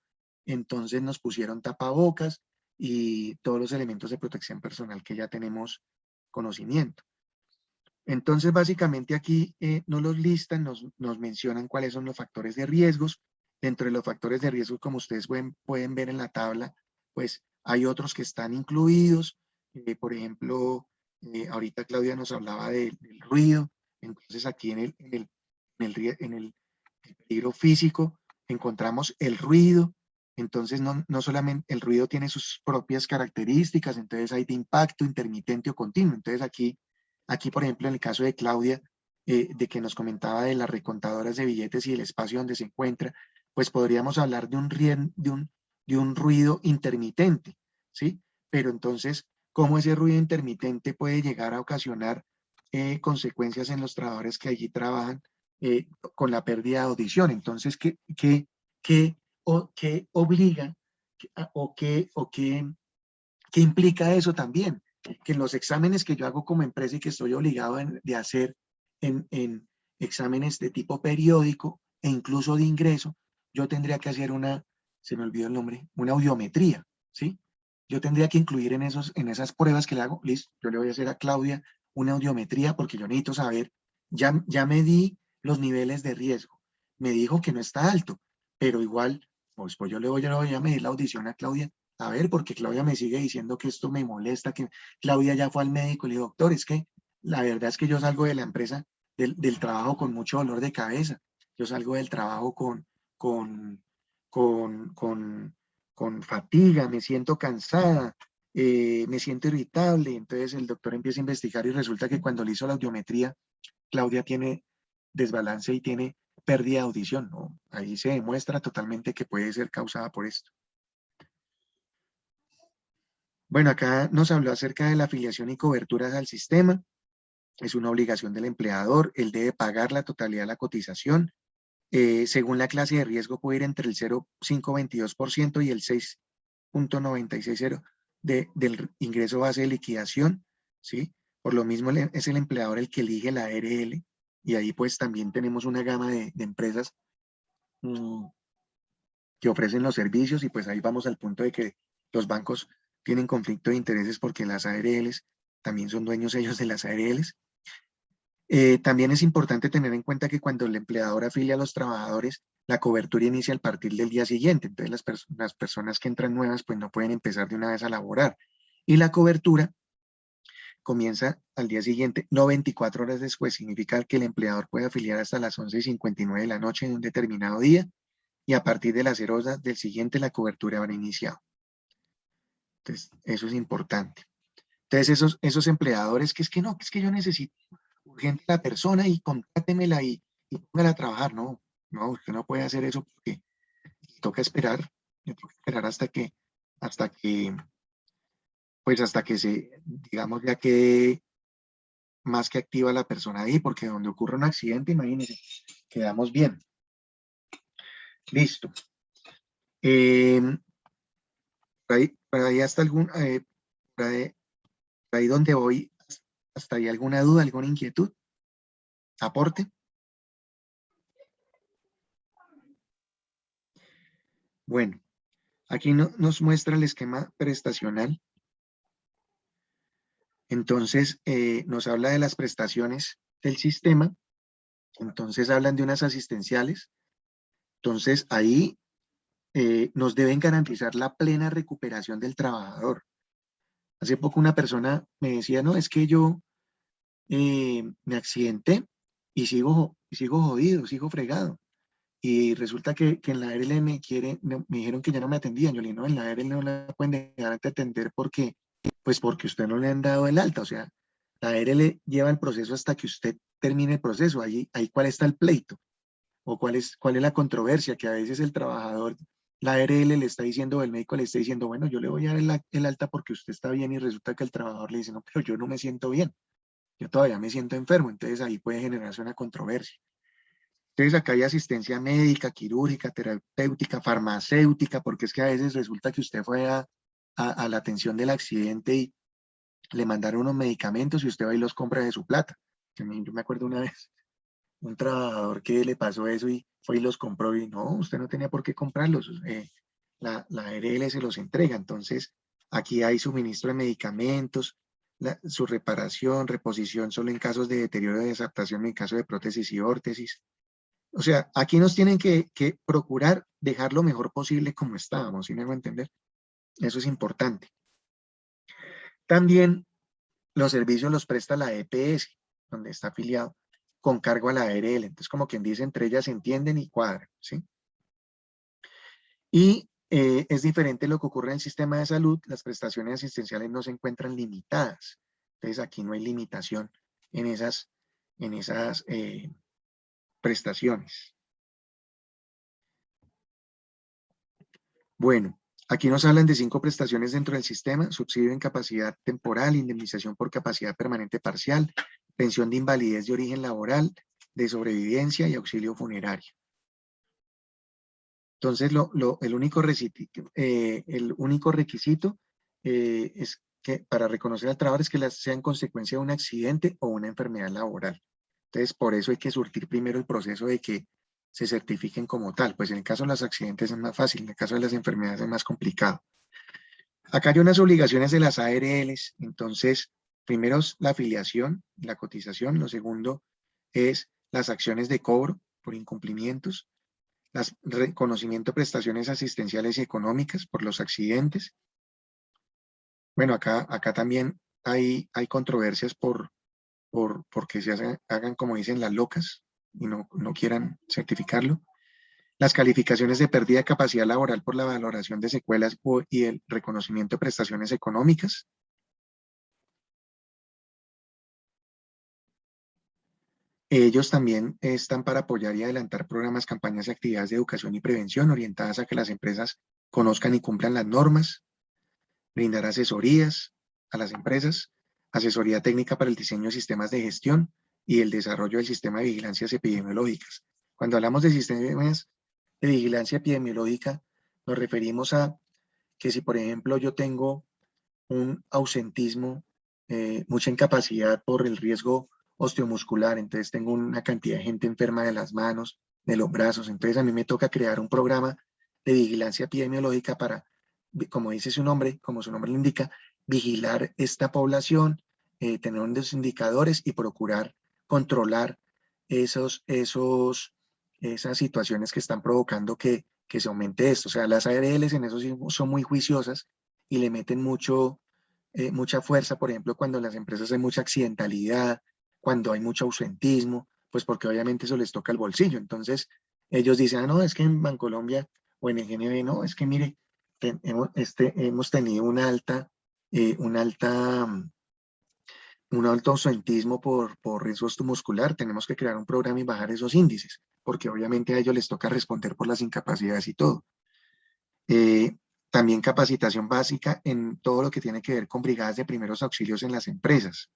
entonces nos pusieron tapabocas, y todos los elementos de protección personal que ya tenemos conocimiento. Entonces, básicamente aquí nos los listan, nos mencionan cuáles son los factores de riesgos. Dentro de los factores de riesgo, como ustedes pueden ver en la tabla, pues hay otros que están incluidos. Por ejemplo, ahorita Claudia nos hablaba del ruido. Entonces, aquí en el peligro físico encontramos el ruido. Entonces, no solamente el ruido tiene sus propias características, entonces hay de impacto, intermitente o continuo. Entonces, aquí por ejemplo, en el caso de Claudia, de que nos comentaba de las recontadoras de billetes y el espacio donde se encuentra, pues podríamos hablar de un ruido intermitente, ¿sí? Pero entonces, ¿cómo ese ruido intermitente puede llegar a ocasionar consecuencias en los trabajadores que allí trabajan con la pérdida de audición? Entonces, qué obliga qué implica eso también? Que en los exámenes que yo hago como empresa y que estoy obligado de hacer en exámenes de tipo periódico e incluso de ingreso, yo tendría que hacer se me olvidó el nombre, una audiometría, ¿sí? Yo tendría que incluir en esas pruebas que le hago, listo, yo le voy a hacer a Claudia una audiometría porque yo necesito saber, ya medí los niveles de riesgo, me dijo que no está alto, pero igual, pues yo le voy a medir la audición a Claudia, a ver, porque Claudia me sigue diciendo que esto me molesta, que Claudia ya fue al médico y le dijo, doctor, es que la verdad es que yo salgo de la empresa, del trabajo con mucho dolor de cabeza, yo salgo del trabajo con, con, con, con fatiga, me siento cansada, me siento irritable. Entonces el doctor empieza a investigar y resulta que cuando le hizo la audiometría, Claudia tiene desbalance y tiene pérdida de audición, ¿no? Ahí se demuestra totalmente que puede ser causada por esto. Bueno, acá nos habló acerca de la afiliación y coberturas al sistema. Es una obligación del empleador, él debe pagar la totalidad de la cotización. Según la clase de riesgo puede ir entre el 0,522% y el 6,960% del ingreso base de liquidación, ¿sí? Por lo mismo es el empleador el que elige la ARL y ahí pues también tenemos una gama de empresas que ofrecen los servicios y pues ahí vamos al punto de que los bancos tienen conflicto de intereses porque las ARLs también son dueños ellos de las ARLs. También es importante tener en cuenta que cuando el empleador afilia a los trabajadores, la cobertura inicia al partir del día siguiente. Entonces las personas que entran nuevas pues no pueden empezar de una vez a laborar. Y la cobertura comienza al día siguiente, no 24 horas después. Significa que el empleador puede afiliar hasta las 11:59 de la noche en un determinado día y a partir de las 0 horas del siguiente la cobertura habrá iniciado. Entonces, eso es importante. Entonces, esos empleadores que es que no, que es que yo necesito urgente la persona y contrátemela y póngala a trabajar. No, no, usted no puede hacer eso porque toca esperar hasta que se, digamos, ya quede más que activa la persona ahí, porque donde ocurre un accidente, imagínense, quedamos bien. Listo. Por ahí hasta por ahí donde voy, hasta ahí alguna duda, alguna inquietud, aporte. Bueno, aquí nos muestra el esquema prestacional. Entonces, nos habla de las prestaciones del sistema. Entonces, hablan de unas asistenciales. Entonces, ahí nos deben garantizar la plena recuperación del trabajador. Hace poco una persona me decía, no, es que yo me accidenté y sigo jodido, sigo fregado. Y resulta que en la ARL me dijeron que ya no me atendían. Yo le dije, no, en la ARL no la pueden dejar de atender porque usted no le han dado el alta. O sea, la ARL lleva el proceso hasta que usted termine el proceso. Ahí cuál está el pleito o cuál es la controversia, que a veces el trabajador, la ARL le está diciendo, el médico le está diciendo, bueno, yo le voy a dar el alta porque usted está bien, y resulta que el trabajador le dice, no, pero yo no me siento bien, yo todavía me siento enfermo. Entonces ahí puede generarse una controversia. Entonces acá hay asistencia médica, quirúrgica, terapéutica, farmacéutica, porque es que a veces resulta que usted fue a la atención del accidente y le mandaron unos medicamentos y usted va y los compra de su plata. Yo me acuerdo una vez, un trabajador que le pasó eso y fue y los compró y no, usted no tenía por qué comprarlos. La ARL se los entrega. Entonces aquí hay suministro de medicamentos, su reparación, reposición solo en casos de deterioro de desadaptación, en caso de prótesis y órtesis. O sea, aquí nos tienen que procurar dejar lo mejor posible como estábamos, ¿sí me hago entender? Eso es importante. También los servicios los presta la EPS, donde está afiliado, con cargo a la ARL. Entonces, como quien dice, entre ellas se entienden y cuadran, ¿sí? Y es diferente lo que ocurre en el sistema de salud. Las prestaciones asistenciales no se encuentran limitadas. Entonces, aquí no hay limitación en esas prestaciones. Bueno, aquí nos hablan de 5 prestaciones dentro del sistema: subsidio de incapacidad temporal, indemnización por capacidad permanente parcial, pensión de invalidez de origen laboral, de sobrevivencia y auxilio funerario. Entonces, el único requisito es que para reconocer al trabajador es que sea en consecuencia de un accidente o una enfermedad laboral. Entonces, por eso hay que surtir primero el proceso de que se certifiquen como tal. Pues en el caso de los accidentes es más fácil, en el caso de las enfermedades es más complicado. Acá hay unas obligaciones de las ARLs. Entonces, primero es la afiliación, la cotización. Lo segundo es las acciones de cobro por incumplimientos, reconocimiento de prestaciones asistenciales y económicas por los accidentes. Bueno, acá también hay controversias porque se hagan, como dicen, las locas y no quieran certificarlo. Las calificaciones de pérdida de capacidad laboral por la valoración de secuelas y el reconocimiento de prestaciones económicas. Ellos también están para apoyar y adelantar programas, campañas y actividades de educación y prevención orientadas a que las empresas conozcan y cumplan las normas, brindar asesorías a las empresas, asesoría técnica para el diseño de sistemas de gestión y el desarrollo del sistema de vigilancias epidemiológicas. Cuando hablamos de sistemas de vigilancia epidemiológica, nos referimos a que si, por ejemplo, yo tengo un ausentismo, mucha incapacidad por el riesgo osteomuscular, entonces tengo una cantidad de gente enferma de las manos, de los brazos, entonces a mí me toca crear un programa de vigilancia epidemiológica para, como dice su nombre, como su nombre lo indica, vigilar esta población, tener unos indicadores y procurar controlar esas situaciones que están provocando que se aumente esto. O sea, las ARLs en eso sí son muy juiciosas y le meten mucha fuerza, por ejemplo, cuando las empresas hay mucha accidentalidad, cuando hay mucho ausentismo, pues porque obviamente eso les toca el bolsillo. Entonces, ellos dicen, no, es que en Bancolombia o en el GNB, no, es que mire, hemos tenido un alto ausentismo por riesgo osteomuscular, tenemos que crear un programa y bajar esos índices, porque obviamente a ellos les toca responder por las incapacidades y todo. También capacitación básica en todo lo que tiene que ver con brigadas de primeros auxilios en las empresas.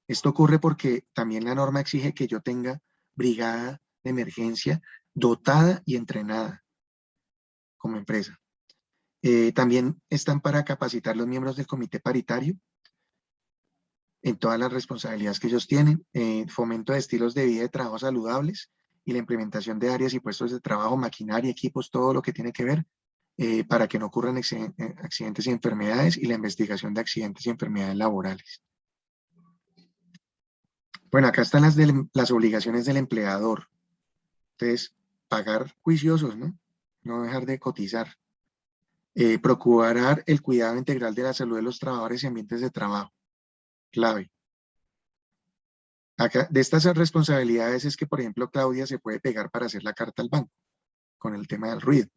Esto ocurre porque también la norma exige que yo tenga brigada de emergencia dotada y entrenada como empresa. También están para capacitar los miembros del comité paritario en todas las responsabilidades que ellos tienen, fomento de estilos de vida y de trabajo saludables y la implementación de áreas y puestos de trabajo, maquinaria, equipos, todo lo que tiene que ver para que no ocurran accidentes y enfermedades y la investigación de accidentes y enfermedades laborales. Bueno, acá están las obligaciones del empleador. Entonces, pagar juiciosos, ¿no? No dejar de cotizar. Procurar el cuidado integral de la salud de los trabajadores y ambientes de trabajo. Clave. Acá, de estas responsabilidades es que, por ejemplo, Claudia se puede pegar para hacer la carta al banco con el tema del ruido.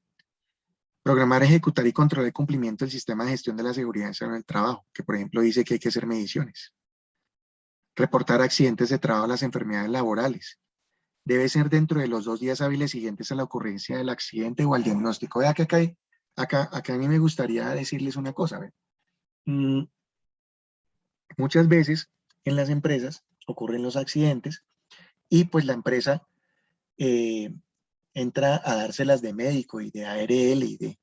Programar, ejecutar y controlar el cumplimiento del sistema de gestión de la seguridad en el trabajo, que por ejemplo dice que hay que hacer mediciones. Reportar accidentes de trabajo a las enfermedades laborales. Debe ser dentro de los 2 días hábiles siguientes a la ocurrencia del accidente o al diagnóstico. Vea que acá a mí me gustaría decirles una cosa. Muchas veces en las empresas ocurren los accidentes y pues la empresa entra a dárselas de médico y de ARL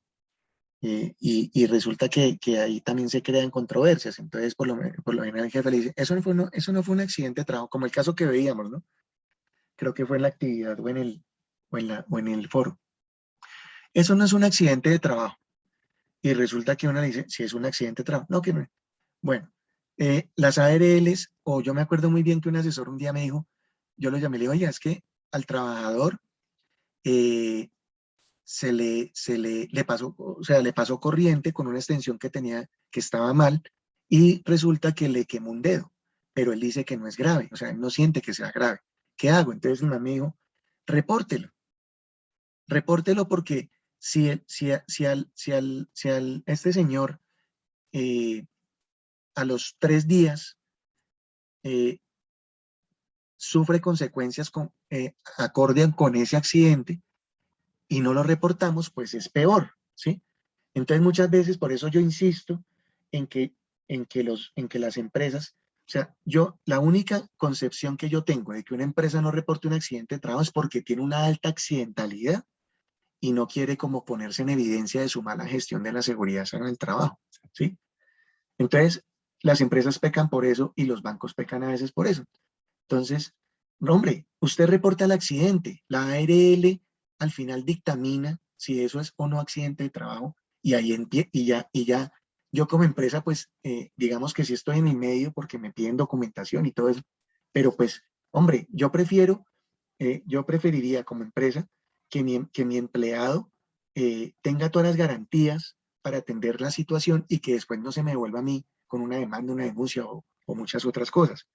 y resulta que ahí también se crean controversias. Entonces, por lo general el jefe le dice, eso no fue un accidente de trabajo, como el caso que veíamos, ¿no? Creo que fue en la actividad o en el foro. Eso no es un accidente de trabajo. Y resulta que uno le dice, si es un accidente de trabajo. No, que no. Bueno, las ARLs, o yo me acuerdo muy bien que un asesor un día me dijo, yo lo llamé, le digo, oye, es que al trabajador le pasó corriente con una extensión que tenía, que estaba mal, y resulta que le quemó un dedo, pero él dice que no es grave, o sea, él no siente que sea grave. ¿Qué hago? Entonces mi amigo, repórtelo porque si este señor a los 3 días sufre consecuencias acorde con ese accidente y no lo reportamos, pues es peor, ¿sí? Entonces muchas veces, por eso yo insisto en que las empresas, o sea, la única concepción que yo tengo de que una empresa no reporte un accidente de trabajo es porque tiene una alta accidentalidad y no quiere como ponerse en evidencia de su mala gestión de la seguridad en el trabajo, ¿sí? Entonces, las empresas pecan por eso y los bancos pecan a veces por eso. Entonces, no, hombre, usted reporta el accidente, la ARL al final dictamina si eso es o no accidente de trabajo y ahí ya, yo como empresa, pues, digamos que sí estoy en el medio porque me piden documentación y todo eso, pero pues, hombre, yo preferiría como empresa que mi empleado tenga todas las garantías para atender la situación y que después no se me devuelva a mí con una demanda, una denuncia o muchas otras cosas.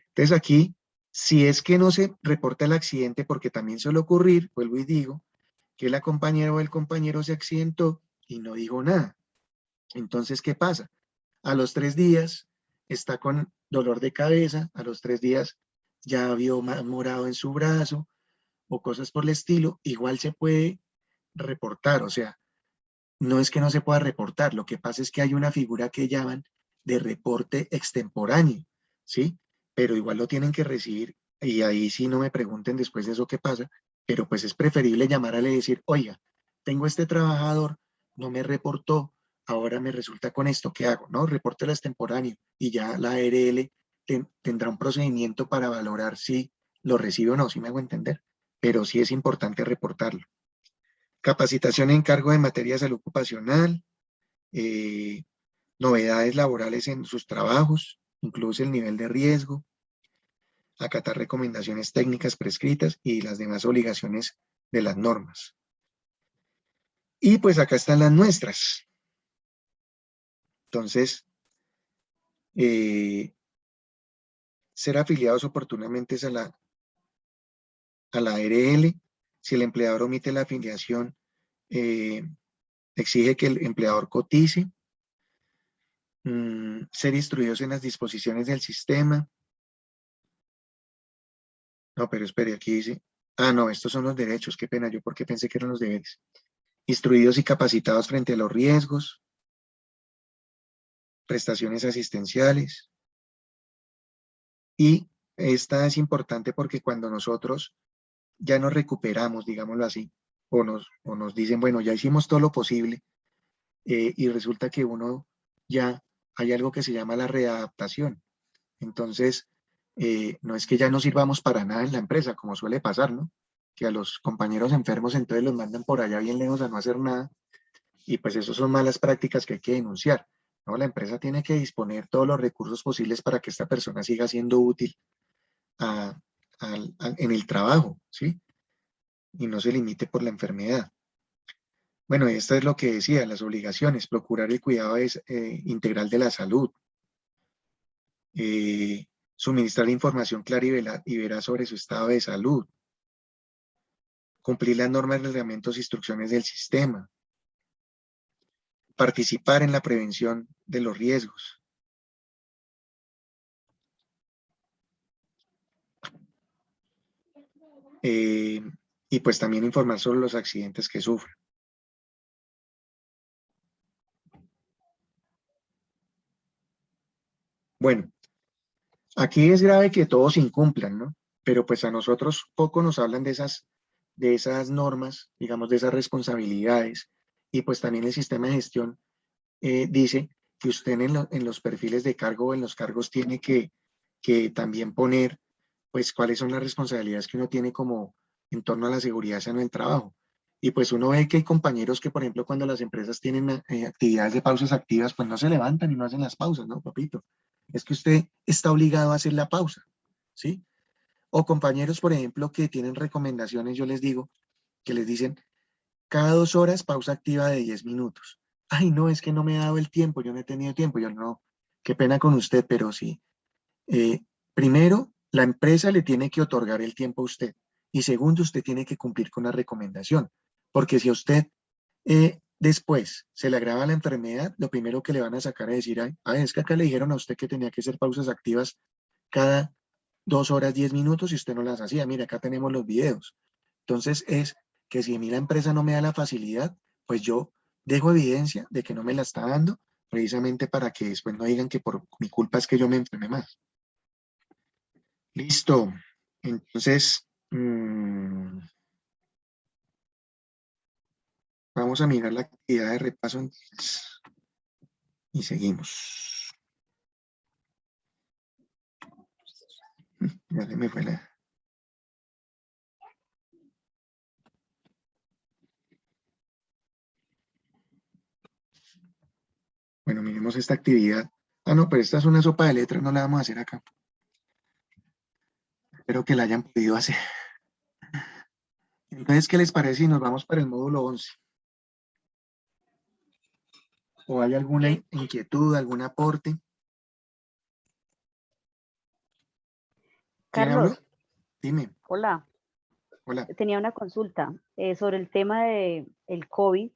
Entonces aquí, si es que no se reporta el accidente, porque también suele ocurrir, vuelvo y digo, que la compañera o el compañero se accidentó y no dijo nada. Entonces, ¿qué pasa? A los 3 días está con dolor de cabeza, a los 3 días ya vio morado en su brazo o cosas por el estilo, igual se puede reportar, o sea, no es que no se pueda reportar, lo que pasa es que hay una figura que llaman de reporte extemporáneo, ¿sí? Pero igual lo tienen que recibir y ahí sí no me pregunten después de eso qué pasa, pero pues es preferible llamarle y decir, oiga, tengo este trabajador, no me reportó, ahora me resulta con esto, ¿qué hago? No, reporte extemporáneo y ya la ARL tendrá un procedimiento para valorar si lo recibe o no, si me hago entender, pero sí es importante reportarlo. Capacitación en cargo de materia de salud ocupacional, novedades laborales en sus trabajos, incluso el nivel de riesgo, acatar recomendaciones técnicas prescritas y las demás obligaciones de las normas. Y pues acá están las nuestras. Entonces, ser afiliados oportunamente a la ARL. Si el empleador omite la afiliación, exige que el empleador cotice. Ser instruidos en las disposiciones del sistema. No, pero espere, aquí dice, no, estos son los derechos, qué pena, yo porque pensé que eran los deberes. Instruidos y capacitados frente a los riesgos, prestaciones asistenciales. Y esta es importante porque cuando nosotros ya nos recuperamos, digámoslo así, o nos dicen, bueno, ya hicimos todo lo posible, y resulta que uno ya hay algo que se llama la readaptación. Entonces, no es que ya no sirvamos para nada en la empresa, como suele pasar, ¿no? Que a los compañeros enfermos entonces los mandan por allá bien lejos a no hacer nada, y pues eso son malas prácticas que hay que denunciar, ¿no? La empresa tiene que disponer todos los recursos posibles para que esta persona siga siendo útil en el trabajo, ¿sí? Y no se limite por la enfermedad. Bueno, esto es lo que decía, las obligaciones, procurar el cuidado integral de la salud, suministrar información clara y veraz sobre su estado de salud, cumplir las normas, reglamentos e instrucciones del sistema, participar en la prevención de los riesgos. Y pues también informar sobre los accidentes que sufren. Bueno, aquí es grave que todos incumplan, ¿no? Pero pues a nosotros poco nos hablan de esas normas, digamos, de esas responsabilidades, y pues también el sistema de gestión dice que usted en los perfiles de cargo o en los cargos tiene que también poner, pues, cuáles son las responsabilidades que uno tiene como en torno a la seguridad en el trabajo. Y pues uno ve que hay compañeros que, por ejemplo, cuando las empresas tienen actividades de pausas activas, pues no se levantan y no hacen las pausas, ¿no, papito? Es que usted está obligado a hacer la pausa, ¿sí? O compañeros, por ejemplo, que tienen recomendaciones, yo les digo, que les dicen, cada 2 horas pausa activa de 10 minutos. Ay, no, es que no me he dado el tiempo, yo no he tenido tiempo. Yo no, qué pena con usted, pero sí. Primero, la empresa le tiene que otorgar el tiempo a usted. Y segundo, usted tiene que cumplir con la recomendación. Porque si a usted después se le agrava la enfermedad, lo primero que le van a sacar es decir, ay, es que acá le dijeron a usted que tenía que hacer pausas activas cada 2 horas 10 minutos y usted no las hacía. Mira, acá tenemos los videos. Entonces es que si a mí la empresa no me da la facilidad, pues yo dejo evidencia de que no me la está dando, precisamente para que después no digan que por mi culpa es que yo me enfermé más. Listo. Entonces, vamos a mirar la actividad de repaso entonces, y seguimos. Ya se me fue la... Bueno, miremos esta actividad. No, pero esta es una sopa de letras, no la vamos a hacer acá. Espero que la hayan podido hacer. Entonces, ¿qué les parece si nos vamos para el módulo 11? ¿O hay alguna inquietud, algún aporte? ¿Quién habló? Carlos, Dime. hola, Hola. tenía una consulta sobre el tema del COVID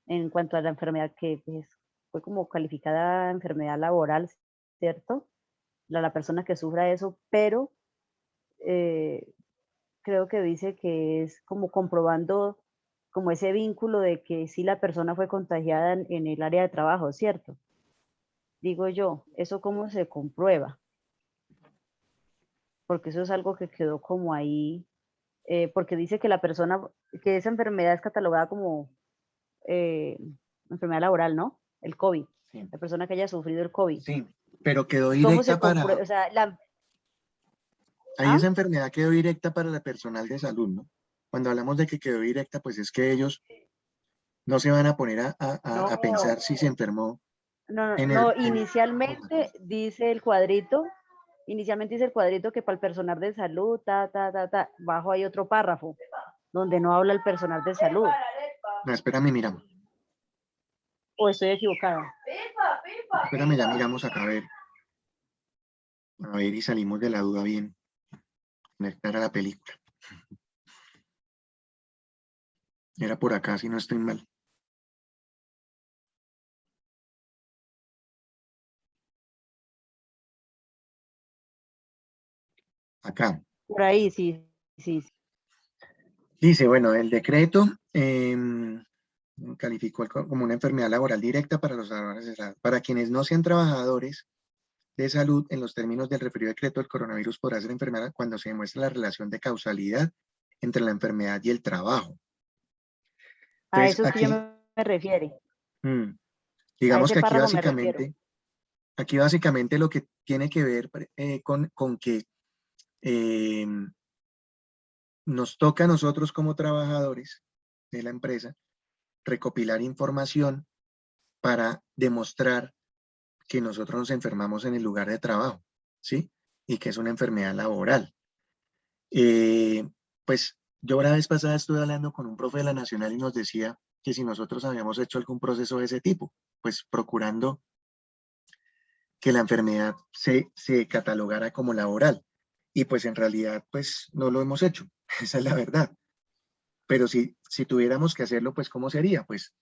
en cuanto a la enfermedad que pues, fue como calificada enfermedad laboral, ¿cierto? La persona que sufra eso, pero creo que dice que es como comprobando como ese vínculo de que sí la persona fue contagiada en el área de trabajo, ¿cierto? Digo yo, ¿eso cómo se comprueba? Porque eso es algo que quedó como ahí, porque dice que la persona, que esa enfermedad es catalogada como enfermedad laboral, ¿no? El COVID, Sí. la persona que haya sufrido el COVID. Sí, pero quedó ¿Cómo se directa comprueba? para... O sea, Ahí esa enfermedad quedó directa para el personal de salud, ¿no? Cuando hablamos de que quedó directa, pues es que ellos no se van a poner no, a pensar si se enfermó no, en no, el... inicialmente dice el cuadrito inicialmente dice el cuadrito que para el personal de salud, abajo hay otro párrafo donde no habla el personal de salud. No, espérame, miramos. ¿O estoy equivocada? Espérame, ya miramos acá a ver y salimos de la duda bien. Conectar a la película. Era por acá, si no estoy mal. Acá. Por ahí, sí, sí. Dice, bueno, el decreto calificó como una enfermedad laboral directa para los trabajadores de salud. Para quienes no sean trabajadores de salud, en los términos del referido decreto, el coronavirus podrá ser enfermedad cuando se demuestre la relación de causalidad entre la enfermedad y el trabajo. A Entonces, eso es que yo aquí, me refiero. mm, A digamos ese que aquí párrafo me refiero. básicamente lo que tiene que ver con que nos toca a nosotros como trabajadores de la empresa recopilar información para demostrar que nosotros nos enfermamos en el lugar de trabajo, ¿sí? Y que es una enfermedad laboral. Pues yo la vez pasada estuve hablando con un profe de la Nacional y nos decía que si nosotros habíamos hecho algún proceso de ese tipo, pues procurando que la enfermedad se catalogara como laboral. Y pues en realidad, pues no lo hemos hecho, esa es la verdad. Pero si tuviéramos que hacerlo, pues ¿cómo sería? Pues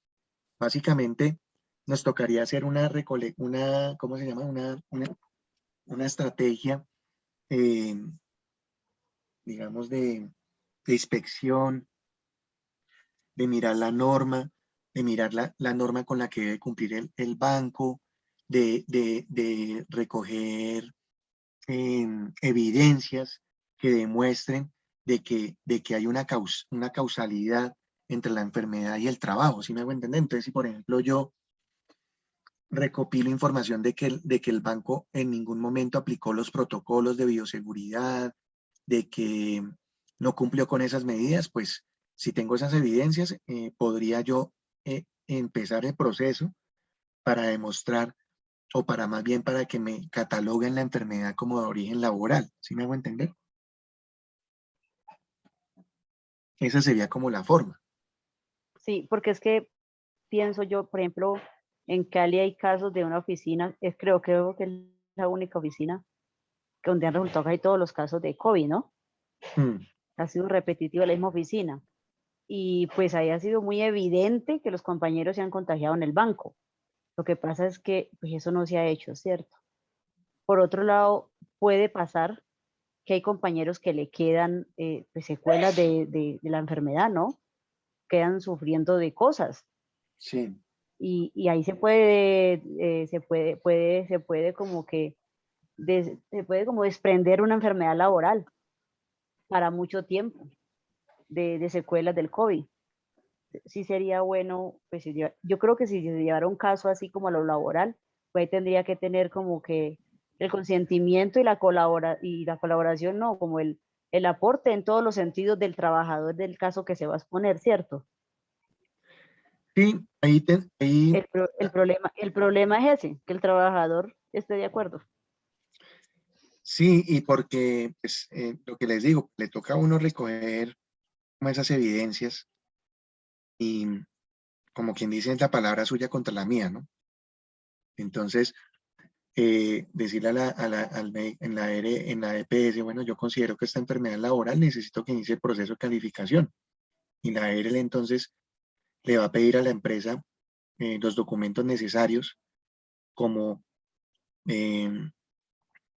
básicamente nos tocaría hacer ¿cómo se llama? Una estrategia, digamos, de inspección, de mirar la norma, de mirar la norma con la que debe cumplir el banco, de recoger evidencias que demuestren de que hay una causalidad entre la enfermedad y el trabajo, ¿sí me hago entender? Entonces, si por ejemplo yo recopilo información de que el banco en ningún momento aplicó los protocolos de bioseguridad, de que no cumplió con esas medidas, pues si tengo esas evidencias, podría yo empezar el proceso para demostrar, o para más bien para que me cataloguen la enfermedad como de origen laboral. ¿Sí me hago entender? Esa sería como la forma. Sí, porque es que pienso yo, por ejemplo, en Cali hay casos de una oficina, creo que es la única oficina que donde han resultado casi todos los casos de COVID, ¿no? Mm, Ha sido repetitivo la misma oficina. Y pues ahí ha sido muy evidente que los compañeros se han contagiado en el banco. Lo que pasa es que pues eso no se ha hecho, ¿cierto? Por otro lado, puede pasar que hay compañeros que le quedan pues, secuelas de la enfermedad, ¿no? Quedan sufriendo de cosas. sí. Y ahí se puede como que se puede como desprender una enfermedad laboral para mucho tiempo de secuelas del COVID. Sí sería bueno, pues yo creo que si se llevara un caso así como a lo laboral, pues ahí tendría que tener como que el consentimiento y la colaboración, no, como el aporte en todos los sentidos del trabajador del caso que se va a exponer, ¿cierto? Sí, El problema es ese, que el trabajador esté de acuerdo. sí, y porque pues, lo que les digo, le toca a uno recoger como esas evidencias y como quien dice es la palabra suya contra la mía, ¿no? Entonces, decirle en la EPS, bueno, yo considero que esta enfermedad laboral necesito que inicie el proceso de calificación. Y la ERL entonces le va a pedir a la empresa los documentos necesarios como eh,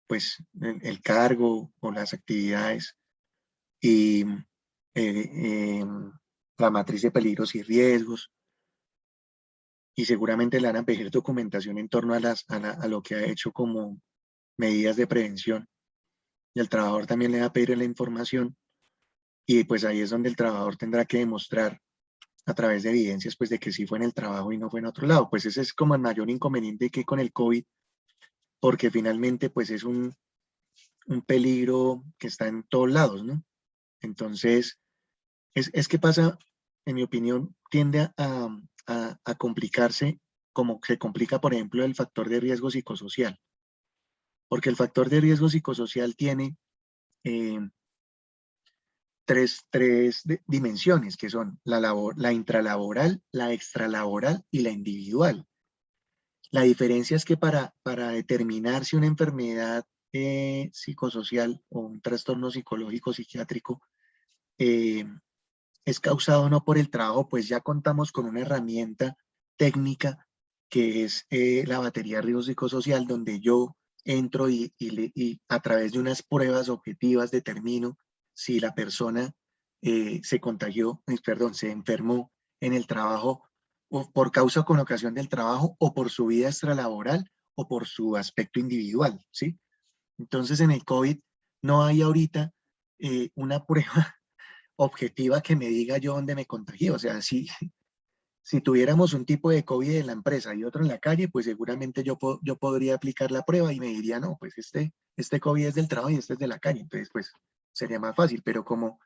pues el cargo o las actividades y la matriz de peligros y riesgos, y seguramente le van a pedir documentación en torno a lo que ha hecho como medidas de prevención, y el trabajador también le va a pedir la información, y pues ahí es donde el trabajador tendrá que demostrar a través de evidencias pues de que sí fue en el trabajo y no fue en otro lado. Pues ese es como el mayor inconveniente que con el COVID, porque finalmente pues es un peligro que está en todos lados, ¿no? Entonces, es que pasa, en mi opinión, tiende a complicarse como se complica, por ejemplo, el factor de riesgo psicosocial. porque el factor de riesgo psicosocial tiene tres dimensiones, que son la intralaboral, la extralaboral y la individual. La diferencia es que para determinar si una enfermedad psicosocial o un trastorno psicológico psiquiátrico es causado o no por el trabajo, pues ya contamos con una herramienta técnica que es la batería de riesgo psicosocial, donde yo entro y a través de unas pruebas objetivas determino si la persona se contagió, perdón, se enfermó en el trabajo o por causa o con ocasión del trabajo o por su vida extralaboral o por su aspecto individual, ¿sí? Entonces en el COVID no hay ahorita una prueba objetiva que me diga yo dónde me contagié. O sea, si tuviéramos un tipo de COVID en la empresa y otro en la calle, pues seguramente yo podría aplicar la prueba y me diría, no, pues este COVID es del trabajo y este es de la calle. Entonces, pues sería más fácil, pero como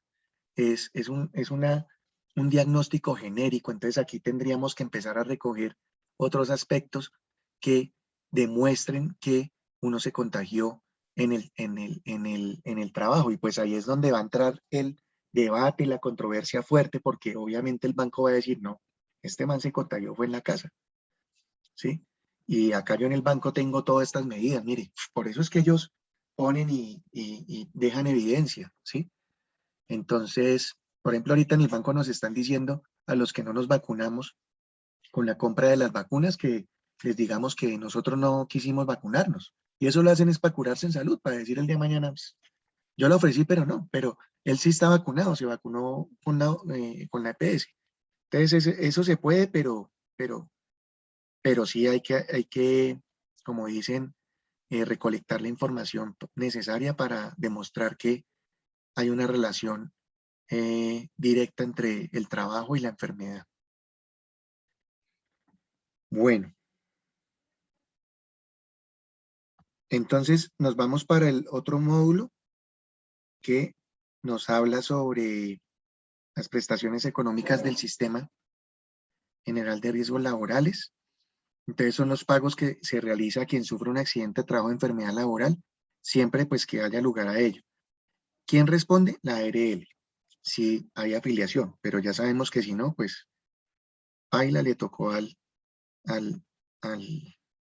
es un diagnóstico genérico, entonces aquí tendríamos que empezar a recoger otros aspectos que demuestren que uno se contagió en el trabajo. Y pues ahí es donde va a entrar el debate y la controversia fuerte, porque obviamente el banco va a decir, no, este man se contagió, fue en la casa, ¿sí? Y acá yo en el banco tengo todas estas medidas, mire, por eso es que ellos ponen y dejan evidencia, ¿sí? Entonces, por ejemplo, ahorita en el banco nos están diciendo a los que no nos vacunamos con la compra de las vacunas que les digamos que nosotros no quisimos vacunarnos. Y eso lo hacen es para curarse en salud, para decir el día de mañana, pues, yo lo ofrecí, pero no, pero él sí está vacunado, se vacunó con la EPS. Entonces, eso se puede, pero sí hay que, como dicen, recolectar la información necesaria para demostrar que hay una relación directa entre el trabajo y la enfermedad. Bueno, entonces nos vamos para el otro módulo que nos habla sobre las prestaciones económicas del Sistema General de Riesgos Laborales. Entonces son los pagos que se realiza a quien sufre un accidente de trabajo o enfermedad laboral, siempre pues que haya lugar a ello. ¿Quién responde? La ARL, si hay afiliación, pero ya sabemos que si no, pues paila le tocó al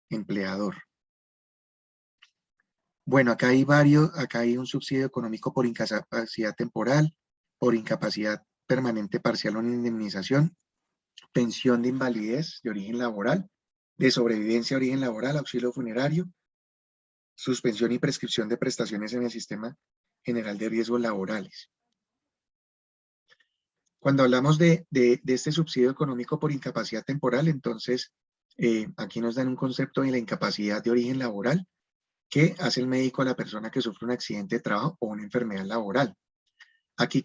empleador. Bueno, acá hay un subsidio económico por incapacidad temporal, por incapacidad permanente parcial o indemnización, pensión de invalidez de origen laboral, de sobrevivencia de origen laboral, auxilio funerario, suspensión y prescripción de prestaciones en el Sistema General de Riesgos Laborales. Cuando hablamos de este subsidio económico por incapacidad temporal, entonces aquí nos dan un concepto de la incapacidad de origen laboral que hace el médico a la persona que sufre un accidente de trabajo o una enfermedad laboral. Aquí,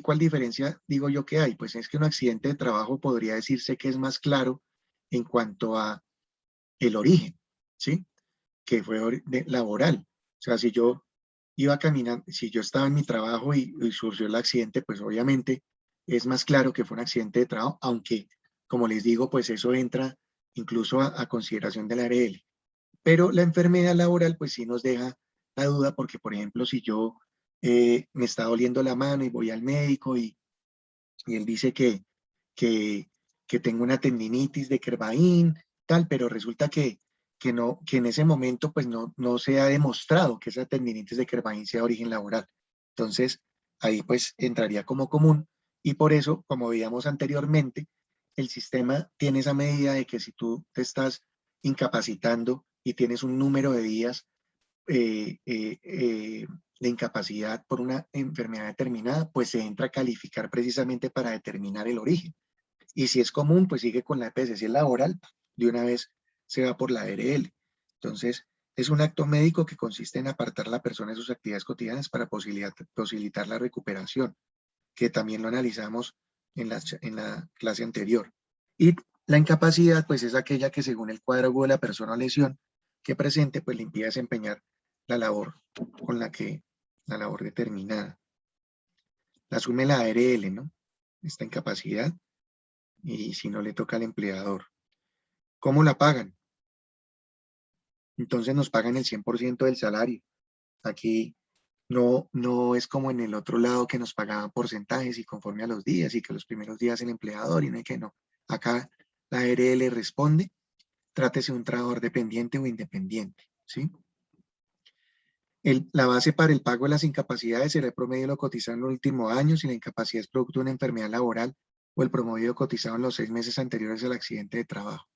¿cuál diferencia digo yo que hay? Pues es que un accidente de trabajo podría decirse que es más claro en cuanto a el origen, ¿sí? Que fue laboral. O sea, si yo iba caminando, si yo estaba en mi trabajo y surgió el accidente, pues obviamente es más claro que fue un accidente de trabajo, aunque, como les digo, pues eso entra incluso a consideración de la ARL. Pero la enfermedad laboral, pues sí nos deja la duda, porque, por ejemplo, si yo me está doliendo la mano y voy al médico y él dice que, que tengo una tendinitis de Kervain, tal, pero resulta que en ese momento pues no se ha demostrado que esa tendinitis de Kervain sea de origen laboral. Entonces, ahí pues entraría como común y por eso, como veíamos anteriormente, el sistema tiene esa medida de que si tú te estás incapacitando y tienes un número de días de incapacidad por una enfermedad determinada, pues se entra a calificar precisamente para determinar el origen. Y si es común, pues sigue con la EPS. Si es laboral, de una vez se va por la ARL. Entonces, es un acto médico que consiste en apartar a la persona de sus actividades cotidianas para posibilitar la recuperación, que también lo analizamos en la clase anterior. Y la incapacidad, pues es aquella que según el cuadro de la persona o lesión que presente, pues le impide desempeñar la labor la labor determinada. La asume la ARL, ¿no? Esta incapacidad, y si no le toca al empleador. ¿Cómo la pagan? entonces nos pagan el 100% del salario. Aquí no es como en el otro lado que nos pagaban porcentajes y conforme a los días y que los primeros días el empleador y no hay que no. Acá la ARL responde, trátese de un trabajador dependiente o independiente, ¿sí? La base para el pago de las incapacidades será el promedio de lo cotizado en los últimos años si la incapacidad es producto de una enfermedad laboral o el promedio cotizado en los 6 meses anteriores al accidente de trabajo.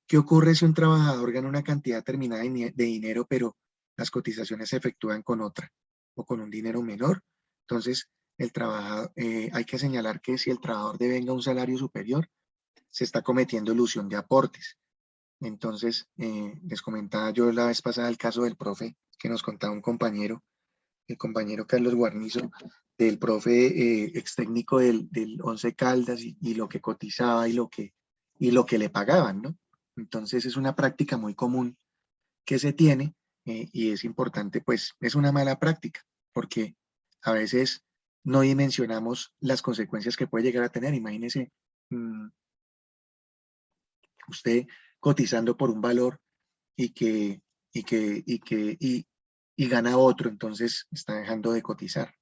¿Qué ocurre si un trabajador gana una cantidad determinada de dinero, pero las cotizaciones se efectúan con otra o con un dinero menor? Entonces, el trabajador, hay que señalar que si el trabajador devenga un salario superior, se está cometiendo ilusión de aportes. Entonces, les comentaba yo la vez pasada el caso del profe que nos contaba un compañero, el compañero Carlos Guarnizo, del profe ex técnico del 11 Caldas y lo que cotizaba y lo que le pagaban, ¿no? Entonces es una práctica muy común que se tiene y es importante, pues es una mala práctica porque a veces no dimensionamos las consecuencias que puede llegar a tener. Imagínese usted cotizando por un valor y gana otro, entonces está dejando de cotizar.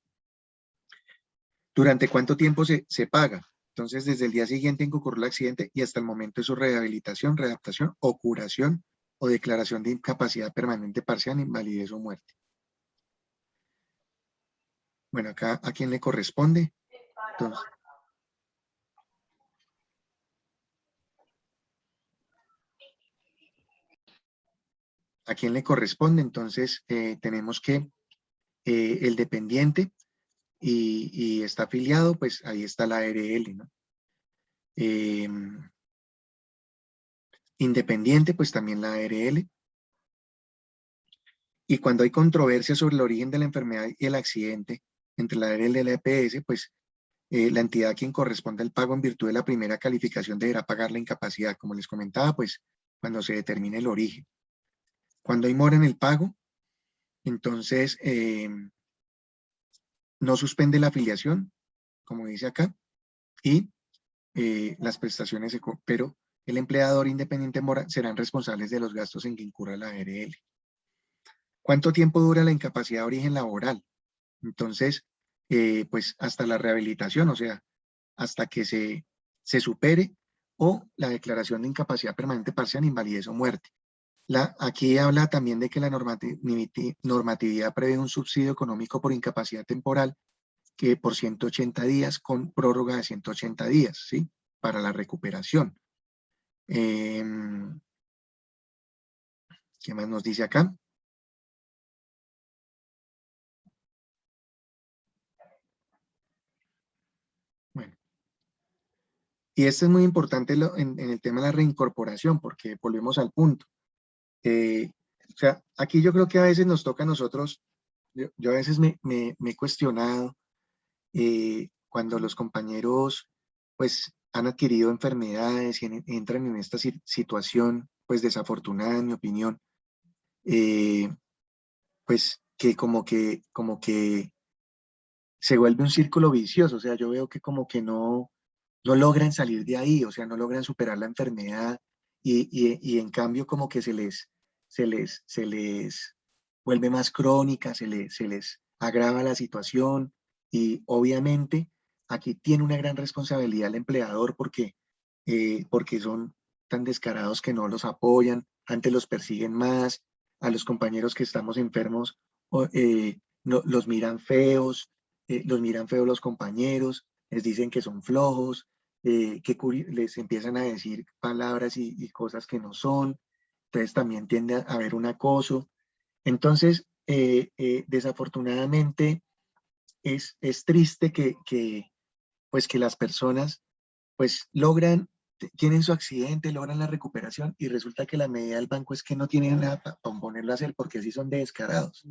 ¿Durante cuánto tiempo se paga? Entonces, desde el día siguiente en que ocurrió el accidente y hasta el momento de su rehabilitación, readaptación o curación o declaración de incapacidad permanente parcial, invalidez o muerte. Bueno, acá a quién le corresponde. Entonces, ¿a quién le corresponde? Entonces, tenemos que el dependiente y está afiliado, pues ahí está la ARL, ¿no? Independiente, pues también la ARL. Y cuando hay controversia sobre el origen de la enfermedad y el accidente entre la ARL y la EPS, pues la entidad a quien corresponde el pago en virtud de la primera calificación deberá pagar la incapacidad. Como les comentaba, pues cuando se determine el origen. Cuando hay mora en el pago, entonces no suspende la afiliación, como dice acá, y las prestaciones, pero el empleador independiente mora serán responsables de los gastos en que incurra la ARL. ¿Cuánto tiempo dura la incapacidad de origen laboral? Entonces, pues hasta la rehabilitación, o sea, hasta que se supere o la declaración de incapacidad permanente parcial, invalidez o muerte. Aquí habla también de que la normatividad prevé un subsidio económico por incapacidad temporal que por 180 días con prórroga de 180 días, ¿sí? Para la recuperación. ¿Qué más nos dice acá? Bueno. Y esto es muy importante en el tema de la reincorporación, porque volvemos al punto. O sea, aquí yo creo que a veces nos toca a nosotros, yo a veces me he cuestionado cuando los compañeros pues han adquirido enfermedades y entran en esta situación pues desafortunada en mi opinión, pues que como que se vuelve un círculo vicioso. O sea, yo veo que como que no logran salir de ahí, o sea, no logran superar la enfermedad y en cambio como que se les vuelve más crónica, se les agrava la situación y obviamente aquí tiene una gran responsabilidad el empleador porque son tan descarados que no los apoyan, antes los persiguen más, a los compañeros que estamos enfermos los miran feos, los miran feos los compañeros, les dicen que son flojos, les empiezan a decir palabras y cosas que no son, entonces también tiende a haber un acoso. Entonces, desafortunadamente, es triste pues que las personas pues tienen su accidente, logran la recuperación y resulta que la medida del banco es que no tienen nada para ponerlo a hacer porque así son de descarados.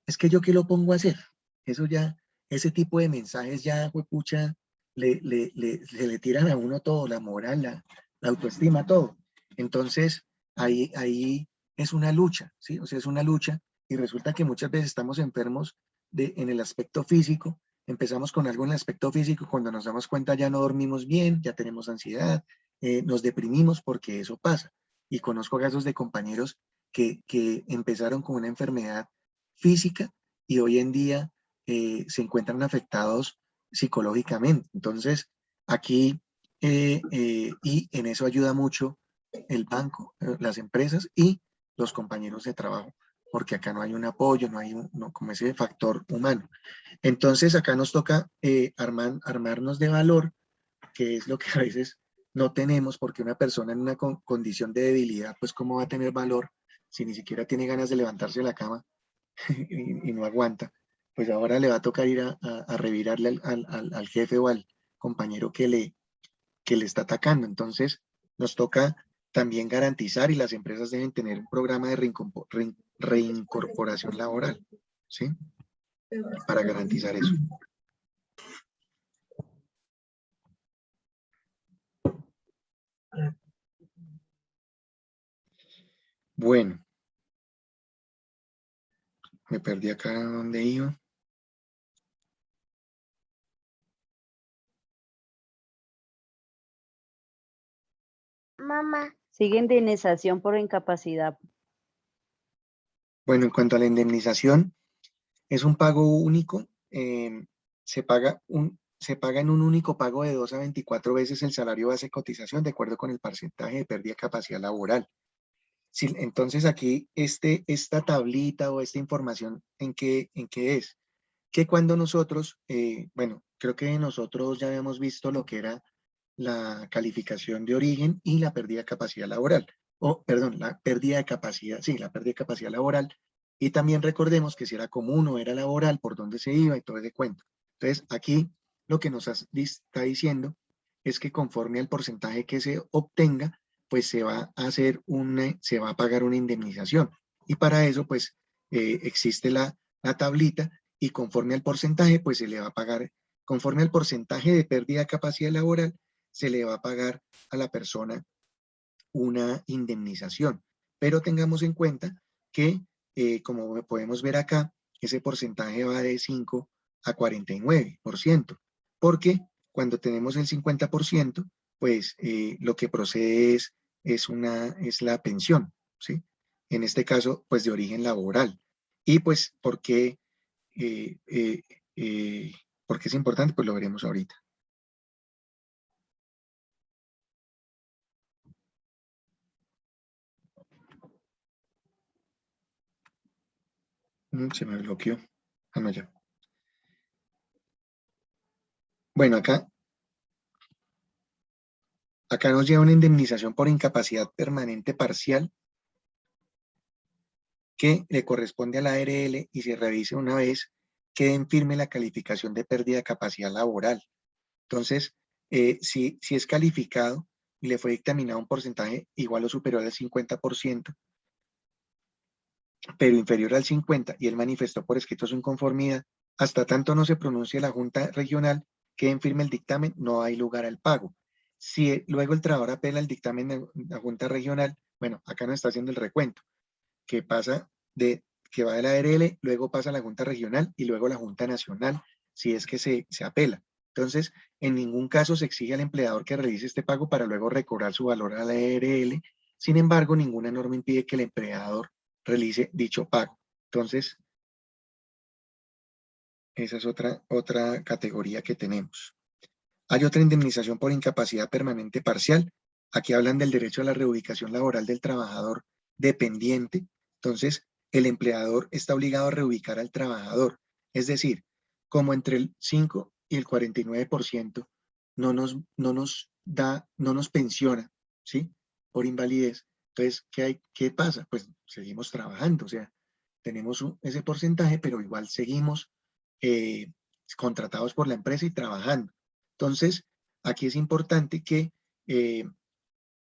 Es que yo qué lo pongo a hacer. Eso ya, ese tipo de mensajes ya, huepucha, se le tiran a uno todo, la moral, la autoestima, todo. Entonces, ahí es una lucha, ¿sí? O sea, es una lucha y resulta que muchas veces estamos enfermos en el aspecto físico, empezamos con algo en el aspecto físico, cuando nos damos cuenta ya no dormimos bien, ya tenemos ansiedad, nos deprimimos porque eso pasa. Y conozco casos de compañeros que empezaron con una enfermedad física y hoy en día se encuentran afectados psicológicamente. Entonces, aquí, y en eso ayuda mucho el banco, las empresas y los compañeros de trabajo, porque acá no hay un apoyo, no hay como ese factor humano. Entonces, acá nos toca armarnos de valor, que es lo que a veces no tenemos, porque una persona en una condición de debilidad, pues cómo va a tener valor si ni siquiera tiene ganas de levantarse de la cama y no aguanta. Pues ahora le va a tocar ir a revirarle al jefe o al compañero que le está atacando. Entonces, nos toca también garantizar, y las empresas deben tener un programa de reincorporación laboral, ¿sí? Para garantizar eso. Bueno, me perdí acá donde iba. Mamá. Sigue indemnización por incapacidad. Bueno, en cuanto a la indemnización, es un pago único. Se paga en un único pago de 2 a 24 veces el salario base de cotización, de acuerdo con el porcentaje de pérdida de capacidad laboral. Entonces aquí esta tablita o esta información, ¿en qué es? Que cuando nosotros, bueno, creo que nosotros ya habíamos visto lo que era la calificación de origen y la pérdida de capacidad laboral. O, perdón, la pérdida de capacidad, sí, la pérdida de capacidad laboral. Y también recordemos que si era común o era laboral, por dónde se iba y todo ese cuento. Entonces, aquí lo que nos está diciendo es que conforme al porcentaje que se obtenga, pues se va a pagar una indemnización. Y para eso, pues, existe la tablita y conforme al porcentaje, pues se le va a pagar, conforme al porcentaje de pérdida de capacidad laboral, se le va a pagar a la persona una indemnización. Pero tengamos en cuenta que, como podemos ver acá, ese porcentaje va de 5 a 49%, porque cuando tenemos el 50%, pues lo que procede es la pensión, ¿sí? En este caso, pues de origen laboral. Y pues, eh, eh, ¿por qué es importante? Pues lo veremos ahorita. Se me bloqueó. Ah, no, ya. Bueno, acá nos lleva una indemnización por incapacidad permanente parcial que le corresponde a la ARL y se revise una vez que firme la calificación de pérdida de capacidad laboral. Entonces, si es calificado y le fue dictaminado un porcentaje igual o superior al 50%, pero inferior al 50%, y él manifestó por escrito su inconformidad, hasta tanto no se pronuncie la Junta Regional que firme el dictamen, no hay lugar al pago. Si luego el trabajador apela el dictamen de la Junta Regional, bueno, acá nos está haciendo el recuento, que va de la ARL, luego pasa a la Junta Regional y luego a la Junta Nacional, si es que se apela. Entonces, en ningún caso se exige al empleador que realice este pago para luego recobrar su valor a la ARL. Sin embargo, ninguna norma impide que el empleador realice dicho pago. Entonces, esa es otra categoría que tenemos. Hay otra indemnización por incapacidad permanente parcial. Aquí hablan del derecho a la reubicación laboral del trabajador dependiente. Entonces, el empleador está obligado a reubicar al trabajador. Es decir, como entre el 5 y el 49% no nos pensiona, ¿sí? Por invalidez. Entonces, ¿qué pasa? Pues seguimos trabajando, o sea, tenemos ese porcentaje, pero igual seguimos contratados por la empresa y trabajando. Entonces, aquí es importante que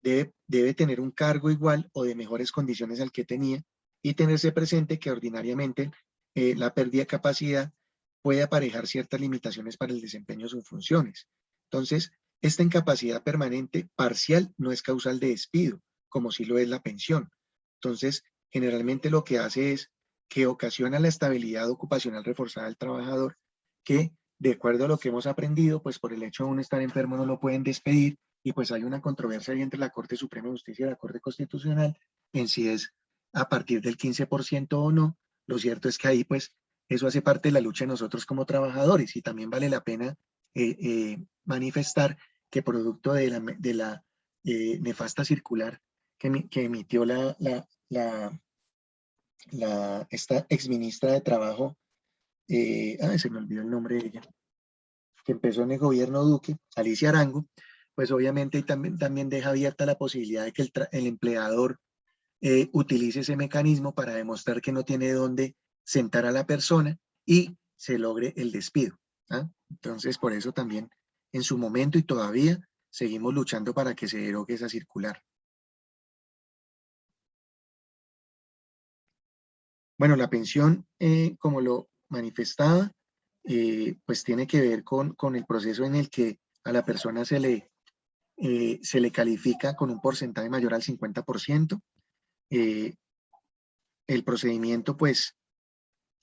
debe tener un cargo igual o de mejores condiciones al que tenía y tenerse presente que ordinariamente la pérdida de capacidad puede aparejar ciertas limitaciones para el desempeño de sus funciones. Entonces, esta incapacidad permanente parcial no es causal de despido, como sí lo es la pensión. Entonces, generalmente lo que hace es que ocasiona la estabilidad ocupacional reforzada del trabajador, que de acuerdo a lo que hemos aprendido, pues por el hecho de uno estar enfermo no lo pueden despedir, y pues hay una controversia ahí entre la Corte Suprema de Justicia y la Corte Constitucional en si es a partir del 15% o no. Lo cierto es que ahí pues eso hace parte de la lucha de nosotros como trabajadores, y también vale la pena manifestar que producto de la nefasta circular que emitió esta exministra de Trabajo, se me olvidó el nombre de ella, que empezó en el gobierno Duque, Alicia Arango, pues obviamente también deja abierta la posibilidad de que el empleador utilice ese mecanismo para demostrar que no tiene dónde sentar a la persona y se logre el despido. ¿Ah? Entonces, por eso también en su momento y todavía seguimos luchando para que se derogue esa circular. Bueno, la pensión, como lo manifestaba, pues tiene que ver con el proceso en el que a la persona se le califica con un porcentaje mayor al 50%. El procedimiento, pues,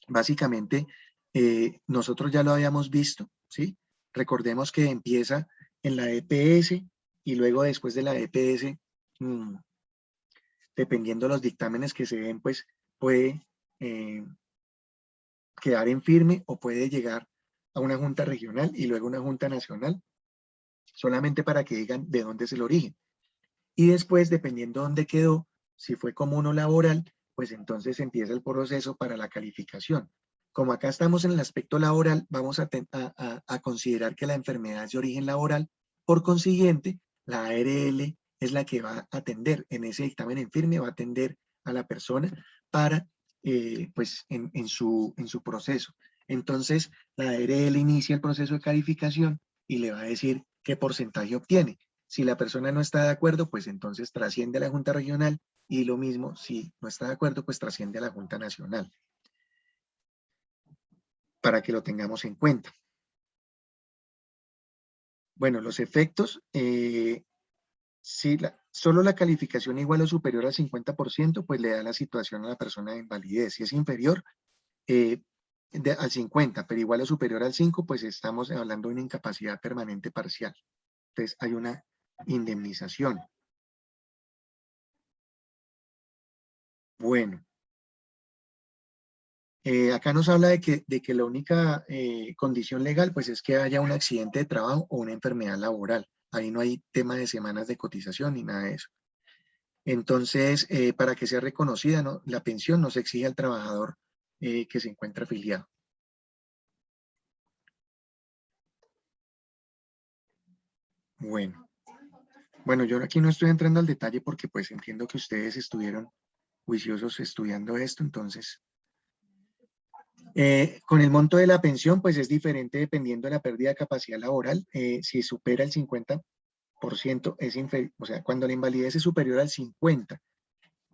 básicamente, nosotros ya lo habíamos visto, ¿sí? Recordemos que empieza en la EPS y luego después de la EPS, dependiendo de los dictámenes que se den, pues puede quedar en firme o puede llegar a una junta regional y luego una junta nacional, solamente para que digan de dónde es el origen. Y después, dependiendo de dónde quedó, si fue común o laboral, pues entonces empieza el proceso para la calificación. Como acá estamos en el aspecto laboral, vamos a considerar que la enfermedad es de origen laboral. Por consiguiente, la ARL es la que va a atender en ese dictamen en firme, va a atender a la persona para, pues, en su proceso. Entonces, la ARL inicia el proceso de calificación y le va a decir qué porcentaje obtiene. Si la persona no está de acuerdo, pues entonces trasciende a la Junta Regional, y lo mismo, si no está de acuerdo, pues trasciende a la Junta Nacional, para que lo tengamos en cuenta. Bueno, los efectos, si solo la calificación igual o superior al 50%, pues le da la situación a la persona de invalidez. Si es inferior al 50, pero igual o superior al 5, pues estamos hablando de una incapacidad permanente parcial. Entonces hay una indemnización. Bueno. Acá nos habla de que la única condición legal pues es que haya un accidente de trabajo o una enfermedad laboral. Ahí no hay tema de semanas de cotización ni nada de eso. Entonces, para que sea reconocida, ¿no?, la pensión no se exige al trabajador que se encuentra afiliado. Bueno, yo aquí no estoy entrando al detalle porque pues entiendo que ustedes estuvieron juiciosos estudiando esto, entonces... con el monto de la pensión, pues es diferente dependiendo de la pérdida de capacidad laboral. Si supera el 50%, es inferior, o sea, cuando la invalidez es superior al 50,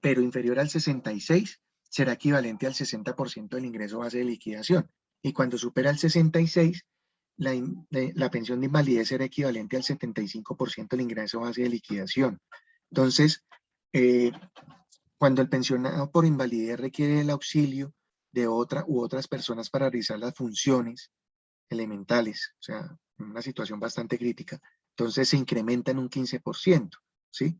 pero inferior al 66, será equivalente al 60% del ingreso base de liquidación. Y cuando supera el 66, la pensión de invalidez será equivalente al 75% del ingreso base de liquidación. Entonces, cuando el pensionado por invalidez requiere el auxilio de otra u otras personas para realizar las funciones elementales, o sea, en una situación bastante crítica, entonces se incrementa en un 15%, ¿sí?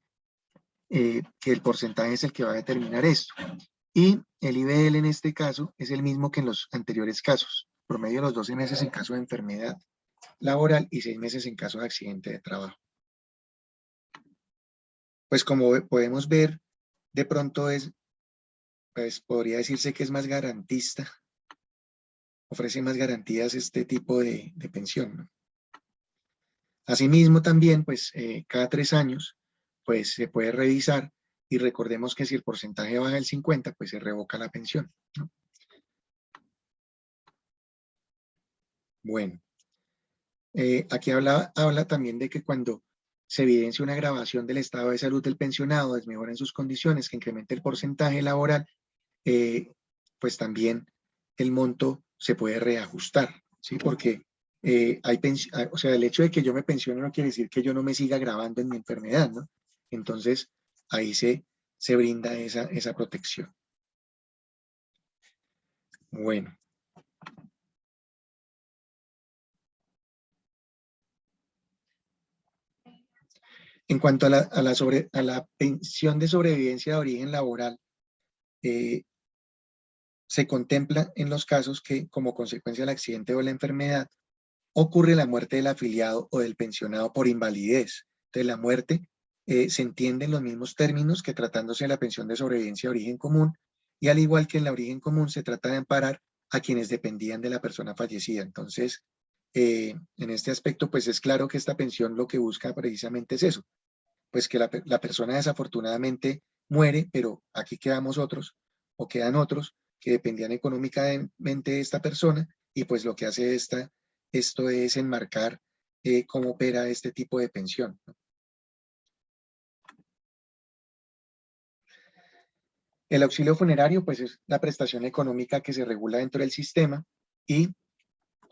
Que el porcentaje es el que va a determinar esto. Y el IBL en este caso es el mismo que en los anteriores casos, promedio de los 12 meses en caso de enfermedad laboral y 6 meses en caso de accidente de trabajo. Pues como podemos ver, de pronto pues podría decirse que es más garantista, ofrece más garantías este tipo de pensión, ¿no? Asimismo también, pues cada 3 años, pues se puede revisar, y recordemos que si el porcentaje baja del 50, pues se revoca la pensión, ¿no? Bueno, aquí habla también de que cuando se evidencia una agravación del estado de salud del pensionado, desmejora en sus condiciones, que incremente el porcentaje laboral, pues también el monto se puede reajustar, ¿sí? Porque o sea, el hecho de que yo me pensione no quiere decir que yo no me siga agravando en mi enfermedad, ¿no? Entonces, ahí se brinda esa protección. Bueno. En cuanto a la pensión de sobrevivencia de origen laboral, se contempla en los casos que, como consecuencia del accidente o la enfermedad, ocurre la muerte del afiliado o del pensionado por invalidez. Entonces, la muerte se entiende en los mismos términos que tratándose de la pensión de sobrevivencia de origen común, y al igual que en la origen común, se trata de amparar a quienes dependían de la persona fallecida. Entonces, en este aspecto, pues es claro que esta pensión lo que busca precisamente es eso, pues que la persona desafortunadamente muere, pero aquí quedamos otros, o quedan otros, que dependían económicamente de esta persona, y pues lo que hace esto es enmarcar cómo opera este tipo de pensión, ¿no? El auxilio funerario, pues es la prestación económica que se regula dentro del sistema y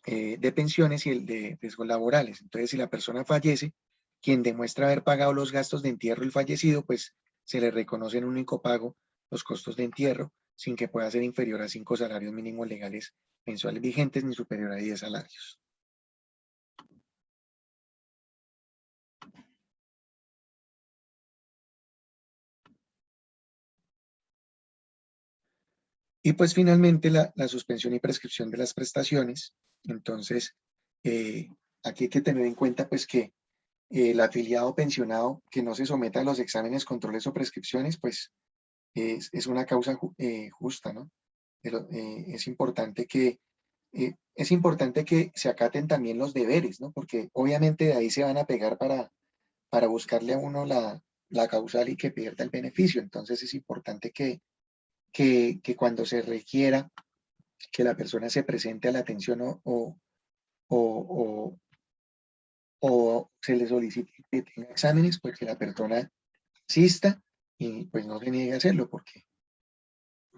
de pensiones y el de riesgos laborales. Entonces, si la persona fallece, quien demuestra haber pagado los gastos de entierro del fallecido, pues se le reconoce en un único pago los costos de entierro, sin que pueda ser inferior a 5 salarios mínimos legales mensuales vigentes ni superior a 10 salarios. Y pues finalmente la suspensión y prescripción de las prestaciones. Entonces, aquí hay que tener en cuenta pues que el afiliado pensionado que no se someta a los exámenes, controles o prescripciones, pues es una causa justa, ¿no? Pero, es importante que se acaten también los deberes, ¿no? Porque obviamente de ahí se van a pegar para buscarle a uno la causal y que pierda el beneficio. Entonces es importante que cuando se requiera que la persona se presente a la atención o se le solicite que tenga exámenes, pues que la persona asista y pues no se niegue a hacerlo porque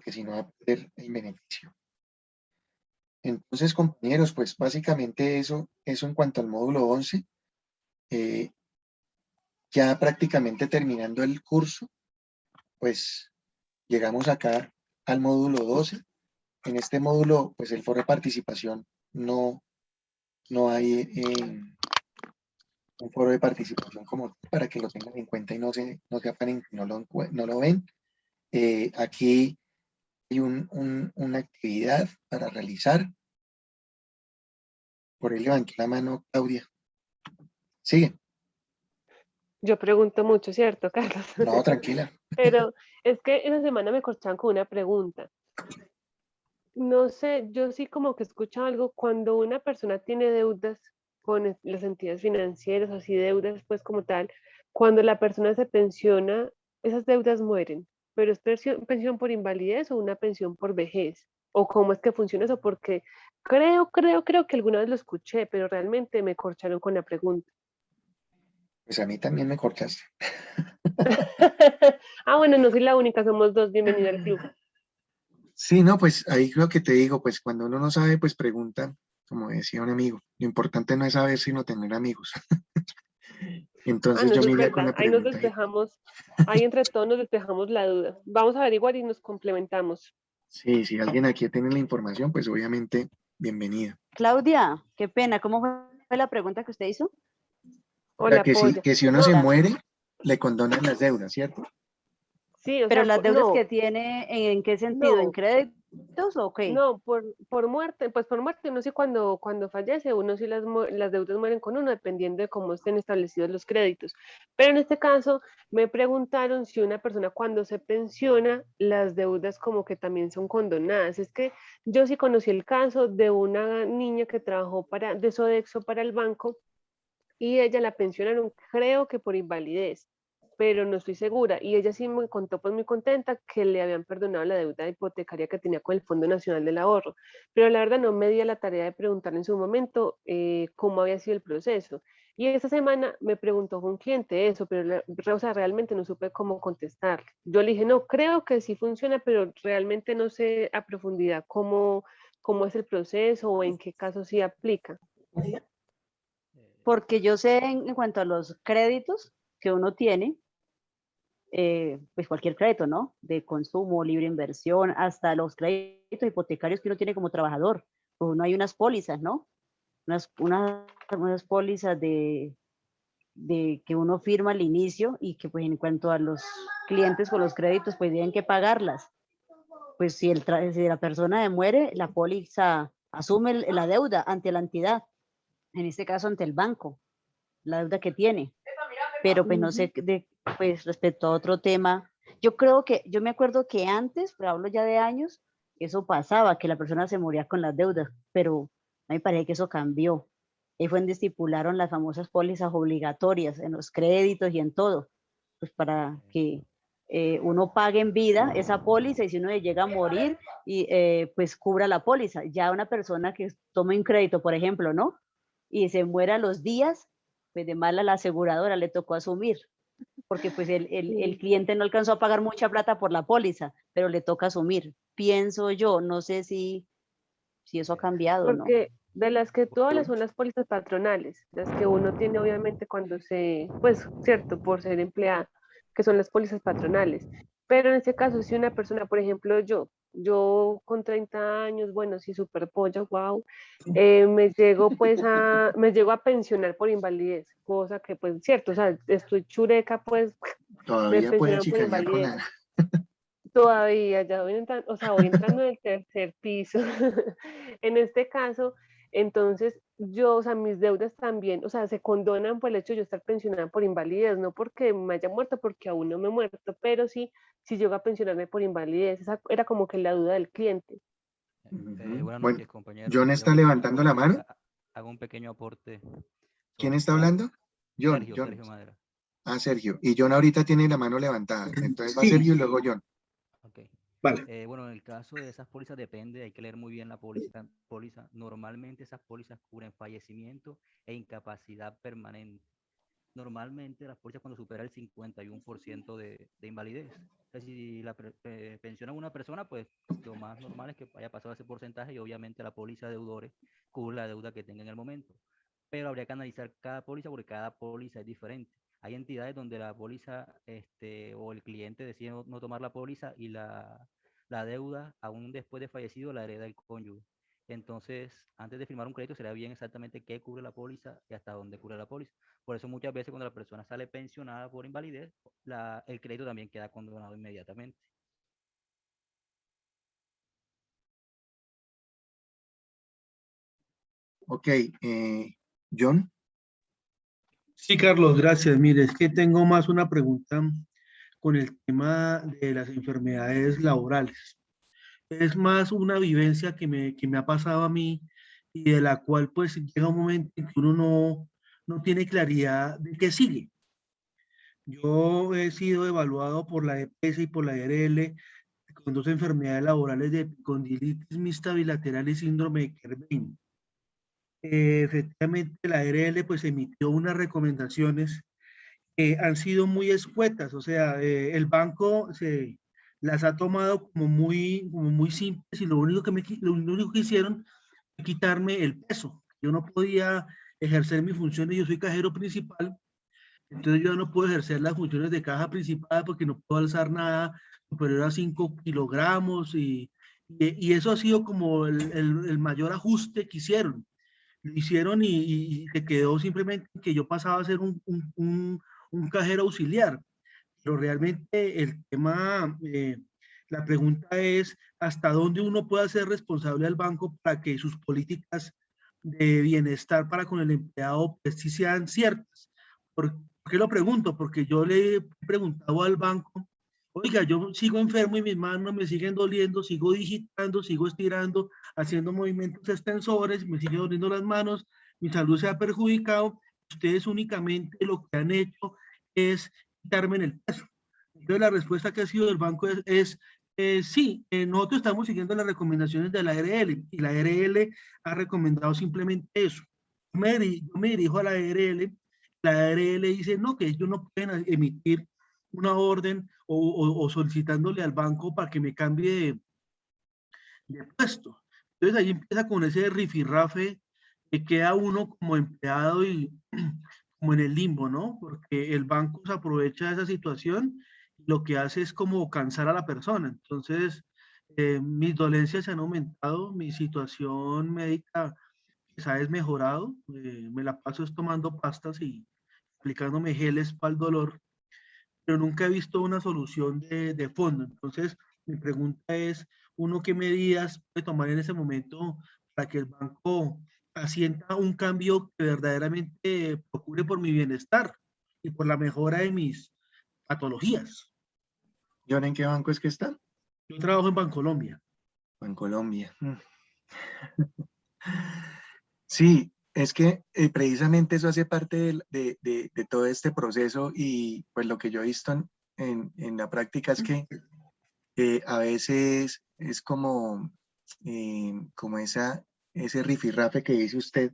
si no va a perder el beneficio. Entonces, compañeros, pues básicamente eso en cuanto al módulo 11. Ya prácticamente terminando el curso, pues llegamos acá al módulo 12. En este módulo, pues el foro de participación no hay un foro de participación como para que lo tengan en cuenta y no se afanen, no lo ven. Aquí hay una actividad para realizar. Por ahí levantó la mano Claudia. Sigue. Yo pregunto mucho, ¿cierto, Carlos? No, tranquila. Pero es que esa semana me corchaban con una pregunta. No sé, yo sí como que escucho algo cuando una persona tiene deudas con las entidades financieras, así deudas pues como tal, cuando la persona se pensiona, esas deudas mueren, pero es pensión por invalidez o una pensión por vejez, o cómo es que funciona eso, porque creo que alguna vez lo escuché, pero realmente me corcharon con la pregunta. Pues a mí también me cortaste. Ah, bueno, no soy la única, somos dos, bienvenido al club. Sí, no, pues ahí creo que te digo, pues cuando uno no sabe, pues pregunta, como decía un amigo. Lo importante no es saber, sino tener amigos. Ah, Entonces no, yo eso me es iría con verdad, la ahí nos pregunta. despejamos, ahí entre todos nos despejamos la duda. Vamos a averiguar y nos complementamos. Sí, si alguien aquí tiene la información, pues obviamente, bienvenido. Claudia, qué pena, ¿cómo fue la pregunta que usted hizo? O sea, Hola, que Polla. si uno No, se muere, le condonan las deudas, ¿cierto? sí, o Pero sea, las deudas que no, tiene, ¿en qué sentido? ¿En no, créditos o qué? no, por muerte, pues por muerte, uno sí cuando fallece, uno sí las deudas mueren con uno, dependiendo de cómo estén establecidos los créditos. Pero en este caso, me preguntaron si una persona cuando se pensiona, las deudas como que también son condonadas. Es que yo sí conocí el caso de una niña que trabajó de Sodexo para el banco y ella la pensionaron, creo que por invalidez, pero no estoy segura. Y ella sí me contó, pues muy contenta, que le habían perdonado la deuda hipotecaria que tenía con el Fondo Nacional del Ahorro. Pero la verdad no me di a la tarea de preguntarle en su momento cómo había sido el proceso. Y esta semana me preguntó un cliente eso, pero o sea, realmente no supe cómo contestar. Yo le dije, no, creo que sí funciona, pero realmente no sé a profundidad cómo es el proceso o en qué caso sí aplica. Porque yo sé en cuanto a los créditos que uno tiene, pues cualquier crédito, ¿no? De consumo, libre inversión, hasta los créditos hipotecarios que uno tiene como trabajador. Pues uno hay unas pólizas, ¿no? Unas pólizas de que uno firma al inicio y que pues en cuanto a los clientes con los créditos pues tienen que pagarlas. pues si la persona muere, la póliza asume la deuda ante la entidad, en este caso ante el banco, la deuda que tiene. Pero pues no sé, pues respecto a otro tema, yo me acuerdo que antes, pero hablo ya de años, eso pasaba, que la persona se moría con las deudas, pero a mí me parece que eso cambió. Ahí fue donde estipularon las famosas pólizas obligatorias en los créditos y en todo, pues para que uno pague en vida esa póliza y si uno le llega a morir, pues cubra la póliza. Ya una persona que tome un crédito, por ejemplo, ¿no? Y se muera a los días, pues de mala la aseguradora le tocó asumir, porque pues el cliente no alcanzó a pagar mucha plata por la póliza, pero le toca asumir. Pienso yo, no sé si eso ha cambiado o no. Porque de las que tú hablas son las pólizas patronales, las que uno tiene obviamente cuando pues cierto, por ser empleada, que son las pólizas patronales. Pero en este caso, si una persona, por ejemplo, yo con 30 años, bueno, sí, súper polla, wow, me llego a pensionar por invalidez, cosa que pues cierto, o sea, estoy chureca, pues me Todavía puede pensionan por chicanear con invalidez. la... Todavía, ya voy entrando, o sea, voy entrando en el tercer piso. En este caso, entonces, o sea, mis deudas también, o sea, se condonan por el hecho de yo estar pensionada por invalidez, no porque me haya muerto, porque aún no me he muerto, pero sí, si llego a pensionarme por invalidez. Esa era como que la duda del cliente. Ujú. Buenas Bueno, noches, compañero. John está levantando la mano. Hago un pequeño aporte ¿Quién sobre el está caso. hablando? John. Sergio Madera. Ah, Sergio. Y John ahorita tiene la mano levantada. Entonces va Sí. Sergio y luego John. Ok. Vale. Bueno, en el caso de esas pólizas depende, hay que leer muy bien la póliza. Normalmente esas pólizas cubren fallecimiento e incapacidad permanente. Normalmente las pólizas cuando supera el 51% de invalidez. O sea, si pensiona a una persona, pues lo más normal es que haya pasado ese porcentaje y obviamente la póliza de deudores cubre la deuda que tenga en el momento. Pero habría que analizar cada póliza porque cada póliza es diferente. Hay entidades donde la póliza o el cliente decide no tomar la póliza y la deuda, aún después de fallecido, la hereda el cónyuge. Entonces, antes de firmar un crédito, será bien exactamente qué cubre la póliza y hasta dónde cubre la póliza. Por eso muchas veces cuando la persona sale pensionada por invalidez, el crédito también queda condonado inmediatamente. Ok. John. Sí, Carlos, gracias. Mire, es que tengo más una pregunta con el tema de las enfermedades laborales. Es más una vivencia que me ha pasado a mí y de la cual pues llega un momento en que uno no tiene claridad de qué sigue. Yo he sido evaluado por la EPS y por la ERL con dos enfermedades laborales de epicondilitis mixta bilateral y síndrome de Kerbein. Efectivamente, la ERL pues emitió unas recomendaciones que han sido muy escuetas, o sea, el banco se las ha tomado como muy simples y lo único que hicieron fue quitarme el peso. Yo no podía ejercer mis funciones, yo soy cajero principal, entonces yo no puedo ejercer las funciones de caja principal porque no puedo alzar nada superior a 5 kilogramos y eso ha sido como el mayor ajuste que hicieron. Lo hicieron y se quedó simplemente que yo pasaba a ser un cajero auxiliar. Pero realmente el tema, la pregunta es hasta dónde uno puede ser responsable al banco para que sus políticas de bienestar para con el empleado pues sí sean ciertas. ¿Por qué lo pregunto? Porque yo le he preguntado al banco, oiga, yo sigo enfermo y mis manos me siguen doliendo, sigo digitando, sigo estirando, haciendo movimientos extensores, me siguen doliendo las manos, mi salud se ha perjudicado, ustedes únicamente lo que han hecho es quitarme en el peso. Entonces la respuesta que ha sido del banco es sí, nosotros estamos siguiendo las recomendaciones de la ARL y la ARL ha recomendado simplemente eso. Yo me dirijo a la ARL dice no, que ellos no pueden emitir una orden o solicitándole al banco para que me cambie de puesto. Entonces ahí empieza con ese rifirrafe que queda uno como empleado y como en el limbo, ¿no? Porque el banco se aprovecha de esa situación y lo que hace es como cansar a la persona. Entonces, mis dolencias se han aumentado, mi situación médica quizá ha desmejorado, me la paso es tomando pastas y aplicándome geles para el dolor, pero nunca he visto una solución de fondo. Entonces, mi pregunta es, uno qué medidas puede tomar en ese momento para que el banco asienta un cambio que verdaderamente procure por mi bienestar y por la mejora de mis patologías. ¿Y ahora en qué banco es que está? Yo trabajo en Bancolombia. En Colombia. Sí, es que precisamente eso hace parte de todo este proceso y pues lo que yo he visto en la práctica es que a veces es como ese rifirrafe que dice usted,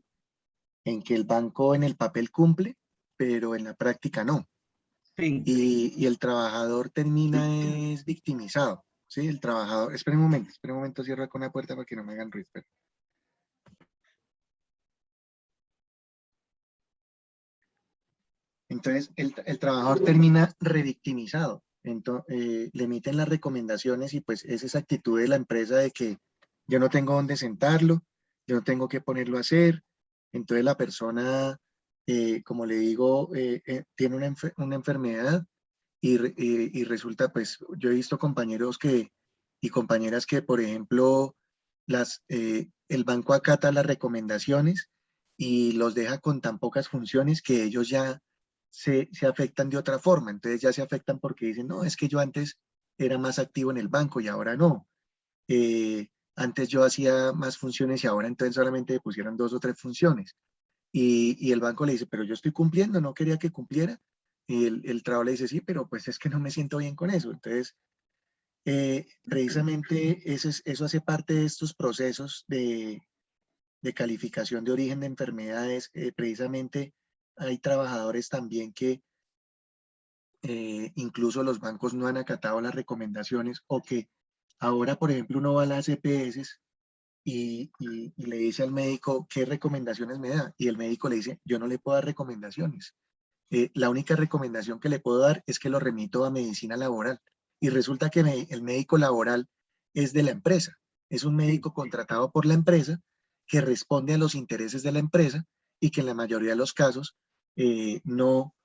en que el banco en el papel cumple, pero en la práctica no. Sí. Y el trabajador termina es victimizado. Sí, el trabajador, espera un momento, cierro con la puerta para que no me hagan ruido. Espera. Entonces, el trabajador termina revictimizado. Entonces, le emiten las recomendaciones y pues es esa actitud de la empresa de que yo no tengo dónde sentarlo, yo no tengo que ponerlo a hacer. Entonces, la persona, como le digo, tiene una enfermedad y resulta, pues, yo he visto compañeros y compañeras que, por ejemplo, el banco acata las recomendaciones y los deja con tan pocas funciones que ellos ya se afectan de otra forma. Entonces ya se afectan porque dicen, no, es que yo antes era más activo en el banco y ahora no. Antes yo hacía más funciones y ahora entonces solamente me pusieron 2 o 3 funciones. Y el banco le dice, pero yo estoy cumpliendo, no quería que cumpliera. Y el trabajador le dice, sí, pero pues es que no me siento bien con eso. Entonces, precisamente eso hace parte de estos procesos de calificación de origen de enfermedades. Precisamente hay trabajadores también que incluso los bancos no han acatado las recomendaciones o que ahora, por ejemplo, uno va a las EPS y le dice al médico qué recomendaciones me da y el médico le dice, yo no le puedo dar recomendaciones. La única recomendación que le puedo dar es que lo remito a medicina laboral. Y resulta que el médico laboral es de la empresa. Es un médico contratado por la empresa que responde a los intereses de la empresa y que en la mayoría de los casos no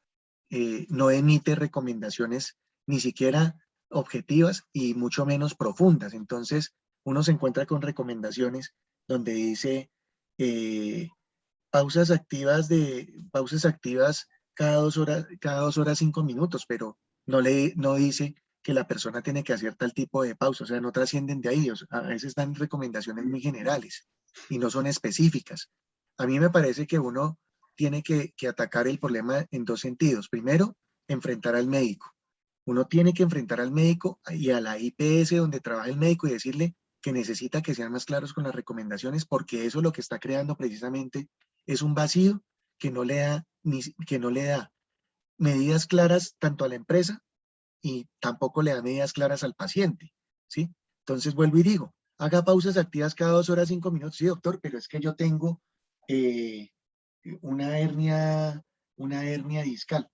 emite recomendaciones ni siquiera objetivas y mucho menos profundas. Entonces, uno se encuentra con recomendaciones donde dice pausas activas cada 2 horas 5 minutos, pero no dice que la persona tiene que hacer tal tipo de pausa, o sea, no trascienden de ahí, a veces dan recomendaciones muy generales y no son específicas. A mí me parece que uno tiene que atacar el problema en 2 sentidos. Primero, enfrentar al médico. Uno tiene que enfrentar al médico y a la IPS donde trabaja el médico y decirle que necesita que sean más claros con las recomendaciones porque eso lo que está creando precisamente es un vacío que no le da medidas claras tanto a la empresa y tampoco le da medidas claras al paciente, ¿sí? Entonces vuelvo y digo, haga pausas activas cada 2 horas 5 minutos. Sí, doctor, pero es que yo tengo eh, una hernia discal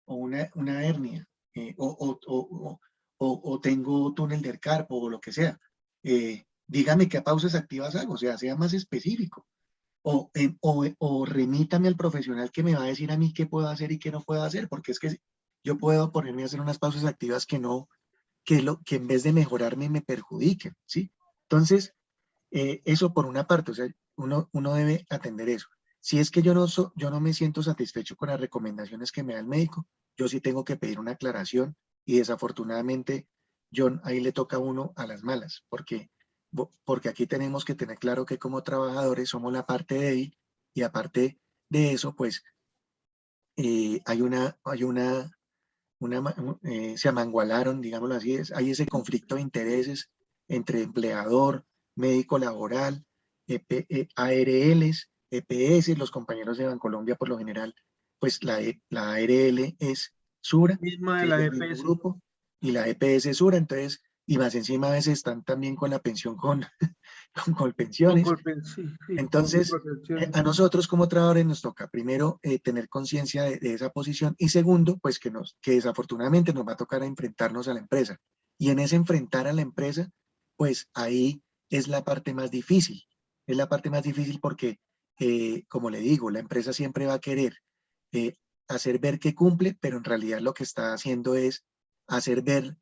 o una hernia o tengo túnel del carpo o lo que sea. Dígame qué pausas activas hago, o sea, sea más específico. O remítame al profesional que me va a decir a mí qué puedo hacer y qué no puedo hacer, porque es que yo puedo ponerme a hacer unas pausas activas que en vez de mejorarme me perjudiquen, ¿sí? Entonces, eso por una parte, o sea, uno debe atender eso. Si es que yo no me siento satisfecho con las recomendaciones que me da el médico, yo sí tengo que pedir una aclaración y desafortunadamente ahí le toca a uno a las malas, porque aquí tenemos que tener claro que como trabajadores somos la parte débil y aparte de eso, pues se amangualaron, digámoslo así, hay ese conflicto de intereses entre empleador, médico laboral, ARLs, EPS, los compañeros de Bancolombia por lo general, pues la ARL es Sura, Misma de que es la del mismo EPS. grupo, y la EPS es Sura, entonces, y más encima a veces están también con la pensión con Con Colpensiones. sí, sí, con Entonces, protección. a nosotros como trabajadores nos toca primero tener conciencia de esa posición y segundo, pues que desafortunadamente nos va a tocar enfrentarnos a la empresa. Y en ese enfrentar a la empresa, pues ahí es la parte más difícil. Es la parte más difícil porque, como le digo, la empresa siempre va a querer eh, hacer ver que cumple, pero en realidad lo que está haciendo es hacer ver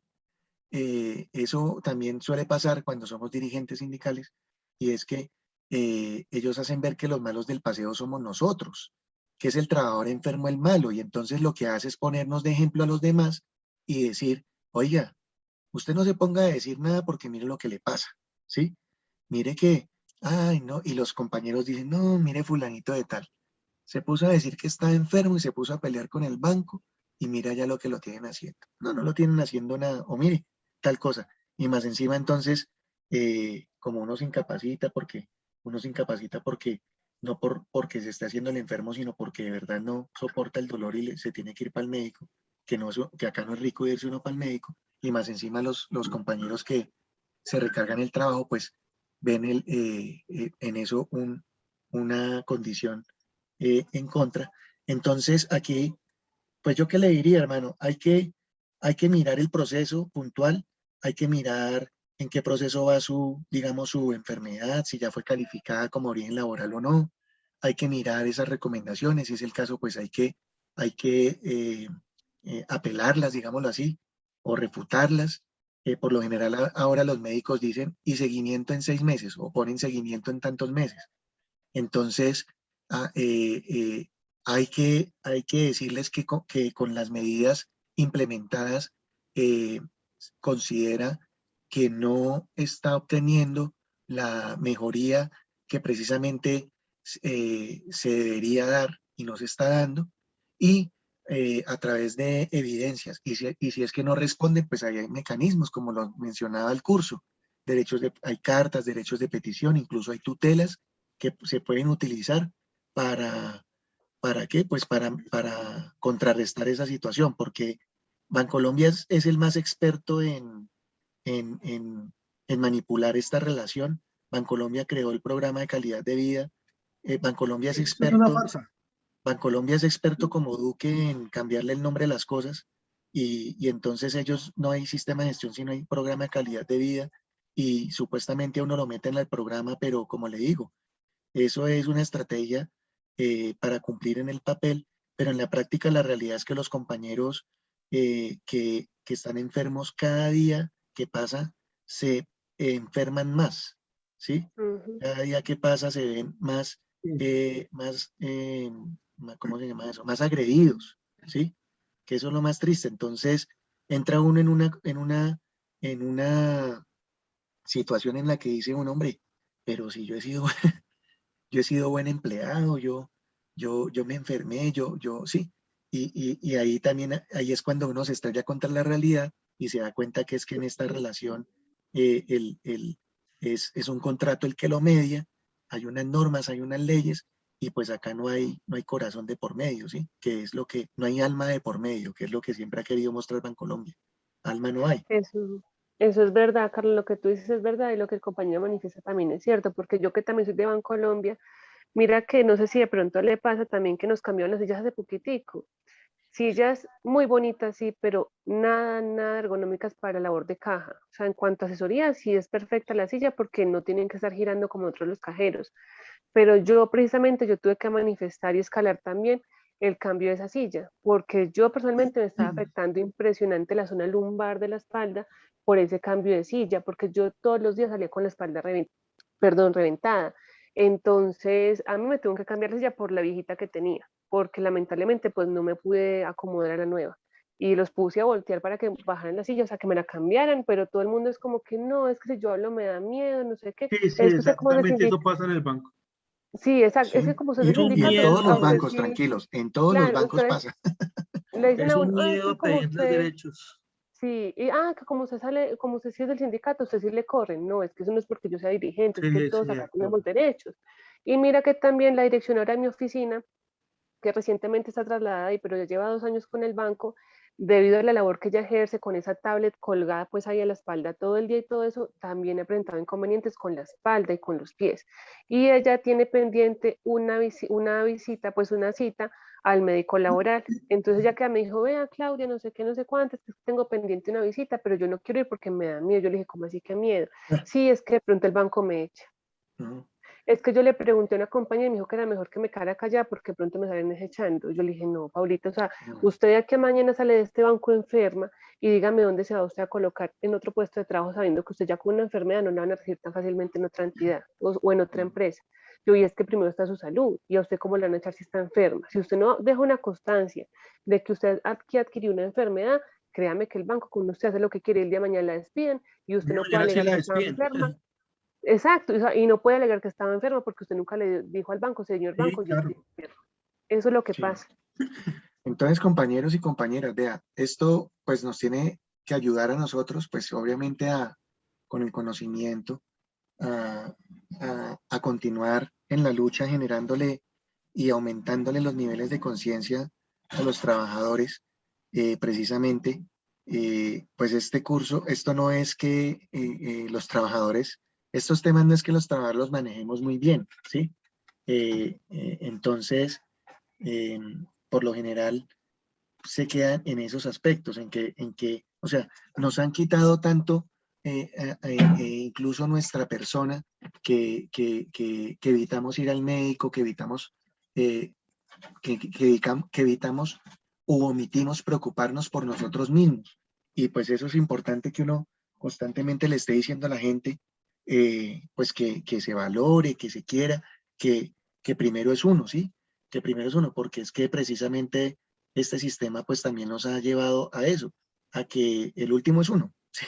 eso también suele pasar cuando somos dirigentes sindicales, y es que ellos hacen ver que los malos del paseo somos nosotros, que es el trabajador enfermo el malo, y entonces lo que hace es ponernos de ejemplo a los demás y decir, oiga, usted no se ponga a decir nada porque mire lo que le pasa, ¿sí? Mire que, ay, no, y los compañeros dicen, no, mire fulanito de tal, se puso a decir que está enfermo y se puso a pelear con el banco y mira ya lo que lo tienen haciendo. No, no lo tienen haciendo nada, o mire, tal cosa. Y más encima entonces, como uno se incapacita porque no porque se está haciendo el enfermo, sino porque de verdad no soporta el dolor y se tiene que ir para el médico, que acá no es rico irse uno para el médico, y más encima los compañeros que se recargan el trabajo, pues ven en eso una condición en contra. Entonces, aquí, pues yo qué le diría, hermano, hay que mirar el proceso puntual, hay que mirar en qué proceso va digamos, su enfermedad, si ya fue calificada como origen laboral o no. Hay que mirar esas recomendaciones, si es el caso, pues hay que apelarlas, digámoslo así, o refutarlas. Por lo general ahora los médicos dicen y seguimiento en 6 meses o ponen seguimiento en tantos meses. Entonces, ah, hay que decirles que con las medidas implementadas eh, considera que no está obteniendo la mejoría que precisamente se debería dar y no se está dando, y a través de evidencias. Y si es que no responden, pues ahí hay mecanismos, como lo mencionaba el curso, hay cartas, derechos de petición, incluso hay tutelas que se pueden utilizar ¿para qué? Pues para contrarrestar esa situación, porque Bancolombia es el más experto en, en, en manipular esta relación. Bancolombia creó el programa de calidad de vida. Bancolombia es Eso es una experto, farsa. Bancolombia es experto como Duque en cambiarle el nombre a las cosas, y entonces ellos no hay sistema de gestión, sino hay programa de calidad de vida, y supuestamente a uno lo mete en el programa, pero como le digo, eso es una estrategia para cumplir en el papel, pero en la práctica la realidad es que los compañeros que están enfermos cada día que pasa se enferman más, ¿sí? Ujú. Cada día que pasa se ven más, Sí. ¿cómo se llama eso? Más agredidos, ¿sí? Que eso es lo más triste. Entonces entra uno en una situación en la que dice un hombre, pero si yo he sido yo he sido buen empleado, yo me enfermé, sí. Y ahí también, ahí es cuando uno se estrella contra la realidad y se da cuenta que es que en esta relación es un contrato el que lo media, hay unas normas, hay unas leyes, y pues acá no hay corazón de por medio, ¿sí? Que es lo que, no hay alma de por medio, que es lo que siempre ha querido mostrar Bancolombia. Alma no hay. Eso es verdad, Carlos, lo que tú dices es verdad y lo que el compañero manifiesta también es cierto, porque yo que también soy de Bancolombia, mira que no sé si de pronto le pasa también que nos cambiaron las sillas hace poquitico. Sillas muy bonitas, sí, pero nada, nada ergonómicas para la labor de caja. O sea, en cuanto a asesoría, sí es perfecta la silla porque no tienen que estar girando como otros los cajeros. Pero yo precisamente, yo tuve que manifestar y escalar también el cambio de esa silla, porque yo personalmente me estaba afectando impresionante la zona lumbar de la espalda por ese cambio de silla, porque yo todos los días salía con la espalda reventada. Entonces, a mí me tuvo que cambiar la silla por la viejita que tenía, porque lamentablemente pues no me pude acomodar a la nueva. Y los puse a voltear para que bajaran la silla, o sea, que me la cambiaran, pero todo el mundo es como que no, es que si yo hablo me da miedo, no sé qué. Sí, sí, Es que usted como se exactamente sindica, eso pasa en el banco. sí, exacto, es ¿Sí? que como usted es Es de un Y en sindicato, todos miedo a los usted bancos, sí, tranquilos, en todos los claro, bancos ustedes pasa. le dicen es a un uno, ah, es miedo que a como pedirles usted, derechos. sí, y que como usted sale, como usted sí es del sindicato, usted sí le corren. No, es que eso no es porque yo sea dirigente, es que Sí, todos sí, acá tenemos derechos. Y mira que también la direccionora de mi oficina, que recientemente está trasladada y pero ya lleva 2 años con el banco, debido a la labor que ella ejerce con esa tablet colgada pues ahí a la espalda todo el día y todo eso, también ha presentado inconvenientes con la espalda y con los pies. Y ella tiene pendiente una visita, pues una cita al médico laboral. Entonces ya que me dijo, vea Claudia, no sé qué, no sé cuántas, tengo pendiente una visita, pero yo no quiero ir porque me da miedo. Yo le dije, ¿cómo así que miedo? Sí, es que de pronto el banco me echa. ¿No? es que yo le pregunté a una compañera y me dijo que era mejor que me quedara callada porque pronto me salen echando. Yo le dije, no, Paulita, o sea, usted de aquí a mañana sale de este banco enferma y dígame dónde se va usted a colocar en otro puesto de trabajo sabiendo que usted ya con una enfermedad no la van a recibir tan fácilmente en otra entidad o en otra empresa. Yo, y es que primero está su salud, y a usted cómo le van a echar si está enferma. Si usted no deja una constancia de que usted aquí adquirió una enfermedad, créame que el banco con usted hace lo que quiere, el día de mañana la despiden y usted no puede alegar que estaba enferma. Exacto, y no puede alegar que estaba enferma porque usted nunca le dijo al banco, señor banco, yo estoy enfermo. Eso es lo que pasa. Entonces, compañeros y compañeras, vea, esto pues nos tiene que ayudar a nosotros, pues obviamente con el conocimiento, a continuar en la lucha generándole y aumentándole los niveles de conciencia a los trabajadores. Precisamente, pues este curso, esto no es que los trabajadores, estos temas no es que los trabajadores los manejemos muy bien, ¿sí? Entonces, por lo general, se quedan en esos aspectos, en que, o sea, nos han quitado tanto, incluso nuestra persona, que evitamos ir al médico, que evitamos, que evitamos u omitimos preocuparnos por nosotros mismos. Y pues eso es importante que uno constantemente le esté diciendo a la gente, pues que se valore, que se quiera, que primero es uno, ¿sí? Que primero es uno, porque es que precisamente este sistema pues también nos ha llevado a eso, a que el último es uno, ¿sí?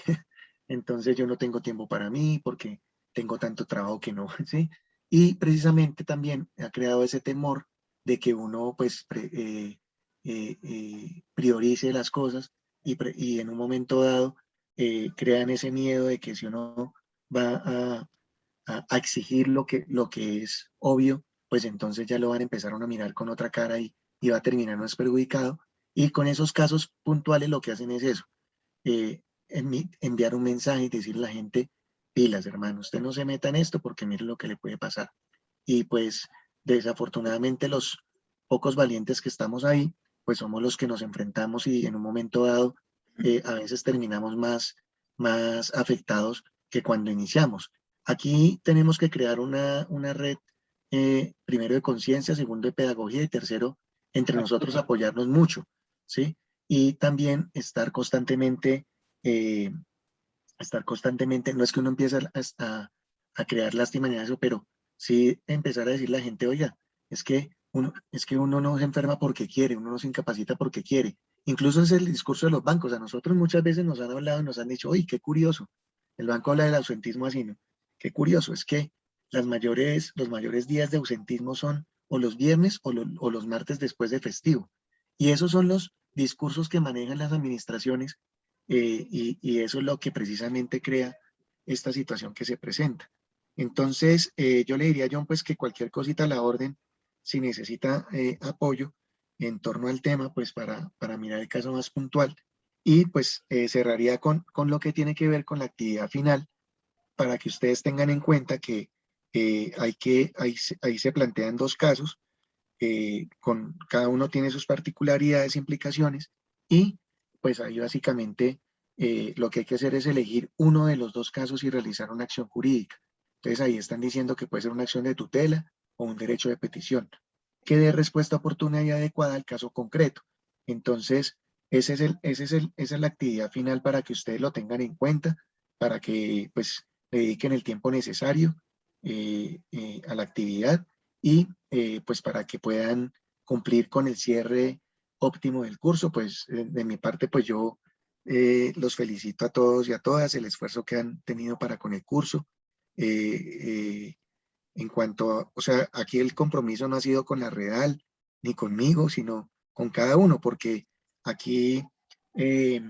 Entonces yo no tengo tiempo para mí porque tengo tanto trabajo que no, ¿sí? Y precisamente también ha creado ese temor de que uno pues priorice las cosas y en un momento dado crean ese miedo de que si uno va a exigir lo que es obvio, pues entonces ya lo van a empezar a uno a mirar con otra cara y va a terminar más perjudicado. Y con esos casos puntuales lo que hacen es eso, enviar un mensaje y decirle a la gente, pilas hermano, usted no se meta en esto porque mire lo que le puede pasar. Y pues desafortunadamente los pocos valientes que estamos ahí, pues somos los que nos enfrentamos y en un momento dado a veces terminamos más afectados que cuando iniciamos. Aquí tenemos que crear una red, primero de conciencia, segundo de pedagogía y tercero, entre nosotros apoyarnos mucho, ¿sí? Y también estar constantemente, no es que uno empiece a crear lástima ni eso, pero sí empezar a decirle a la gente, oiga, es que uno no se enferma porque quiere, uno no se incapacita porque quiere. Incluso es el discurso de los bancos. A nosotros muchas veces nos han hablado y nos han dicho, oye, qué curioso. El banco habla del ausentismo así, ¿no? Qué curioso, es que los mayores días de ausentismo son o los viernes o los martes después de festivo. Y esos son los discursos que manejan las administraciones y eso es lo que precisamente crea esta situación que se presenta. Entonces, yo le diría a John, pues que cualquier cosita a la orden, si necesita apoyo en torno al tema, pues para mirar el caso más puntual. Y pues cerraría con lo que tiene que ver con la actividad final, para que ustedes tengan en cuenta que ahí se plantean dos casos, cada uno tiene sus particularidades e implicaciones, y pues ahí básicamente lo que hay que hacer es elegir uno de los dos casos y realizar una acción jurídica. Entonces ahí están diciendo que puede ser una acción de tutela o un derecho de petición, que dé respuesta oportuna y adecuada al caso concreto. Entonces, esa es la actividad final para que ustedes lo tengan en cuenta, para que pues le dediquen el tiempo necesario a la actividad y pues para que puedan cumplir con el cierre óptimo del curso. Pues de mi parte, pues yo los felicito a todos y a todas el esfuerzo que han tenido para con el curso. En cuanto a, o sea, aquí el compromiso no ha sido con la Redal ni conmigo, sino con cada uno, porque aquí, eh,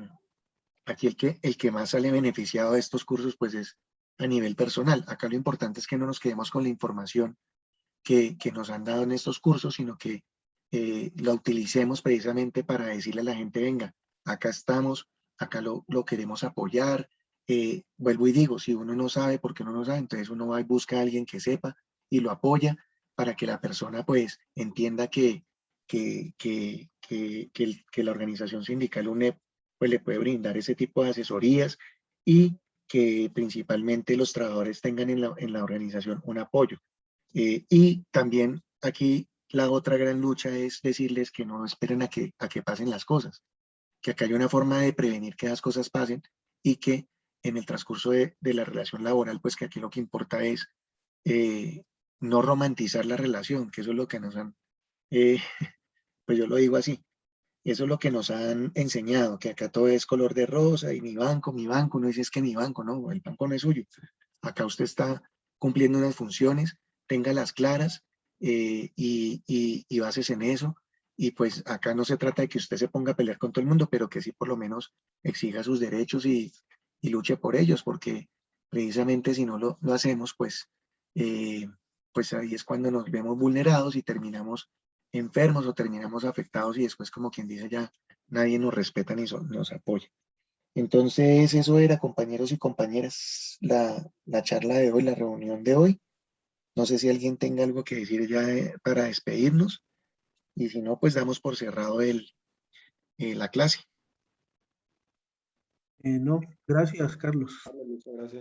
aquí el que más sale beneficiado de estos cursos, pues es a nivel personal. Acá lo importante es que no nos quedemos con la información que nos han dado en estos cursos, sino que la utilicemos precisamente para decirle a la gente, venga, acá estamos, acá lo queremos apoyar. Vuelvo y digo, si uno no sabe porque uno no sabe, entonces uno va y busca a alguien que sepa y lo apoya para que la persona pues entienda que la organización sindical UNEP pues le puede brindar ese tipo de asesorías y que principalmente los trabajadores tengan en la organización un apoyo. Y también aquí la otra gran lucha es decirles que no esperen a que pasen las cosas, que acá hay una forma de prevenir que las cosas pasen y que en el transcurso de la relación laboral, pues que aquí lo que importa es no romantizar la relación, que eso es lo que nos han, pues yo lo digo así, eso es lo que nos han enseñado, que acá todo es color de rosa y mi banco, uno dice es que mi banco, no, el banco no es suyo. Acá usted está cumpliendo unas funciones, téngalas claras y bases en eso. Y pues acá no se trata de que usted se ponga a pelear con todo el mundo, pero que sí por lo menos exija sus derechos y luche por ellos, porque precisamente si no lo hacemos, pues ahí es cuando nos vemos vulnerados y terminamos enfermos o terminamos afectados y después, como quien dice, ya nadie nos respeta ni nos apoya. Entonces, eso era, compañeros y compañeras, la charla de hoy, la reunión de hoy. No sé si alguien tenga algo que decir ya para despedirnos y si no, pues damos por cerrado la clase. No, gracias, Carlos. Muchas gracias.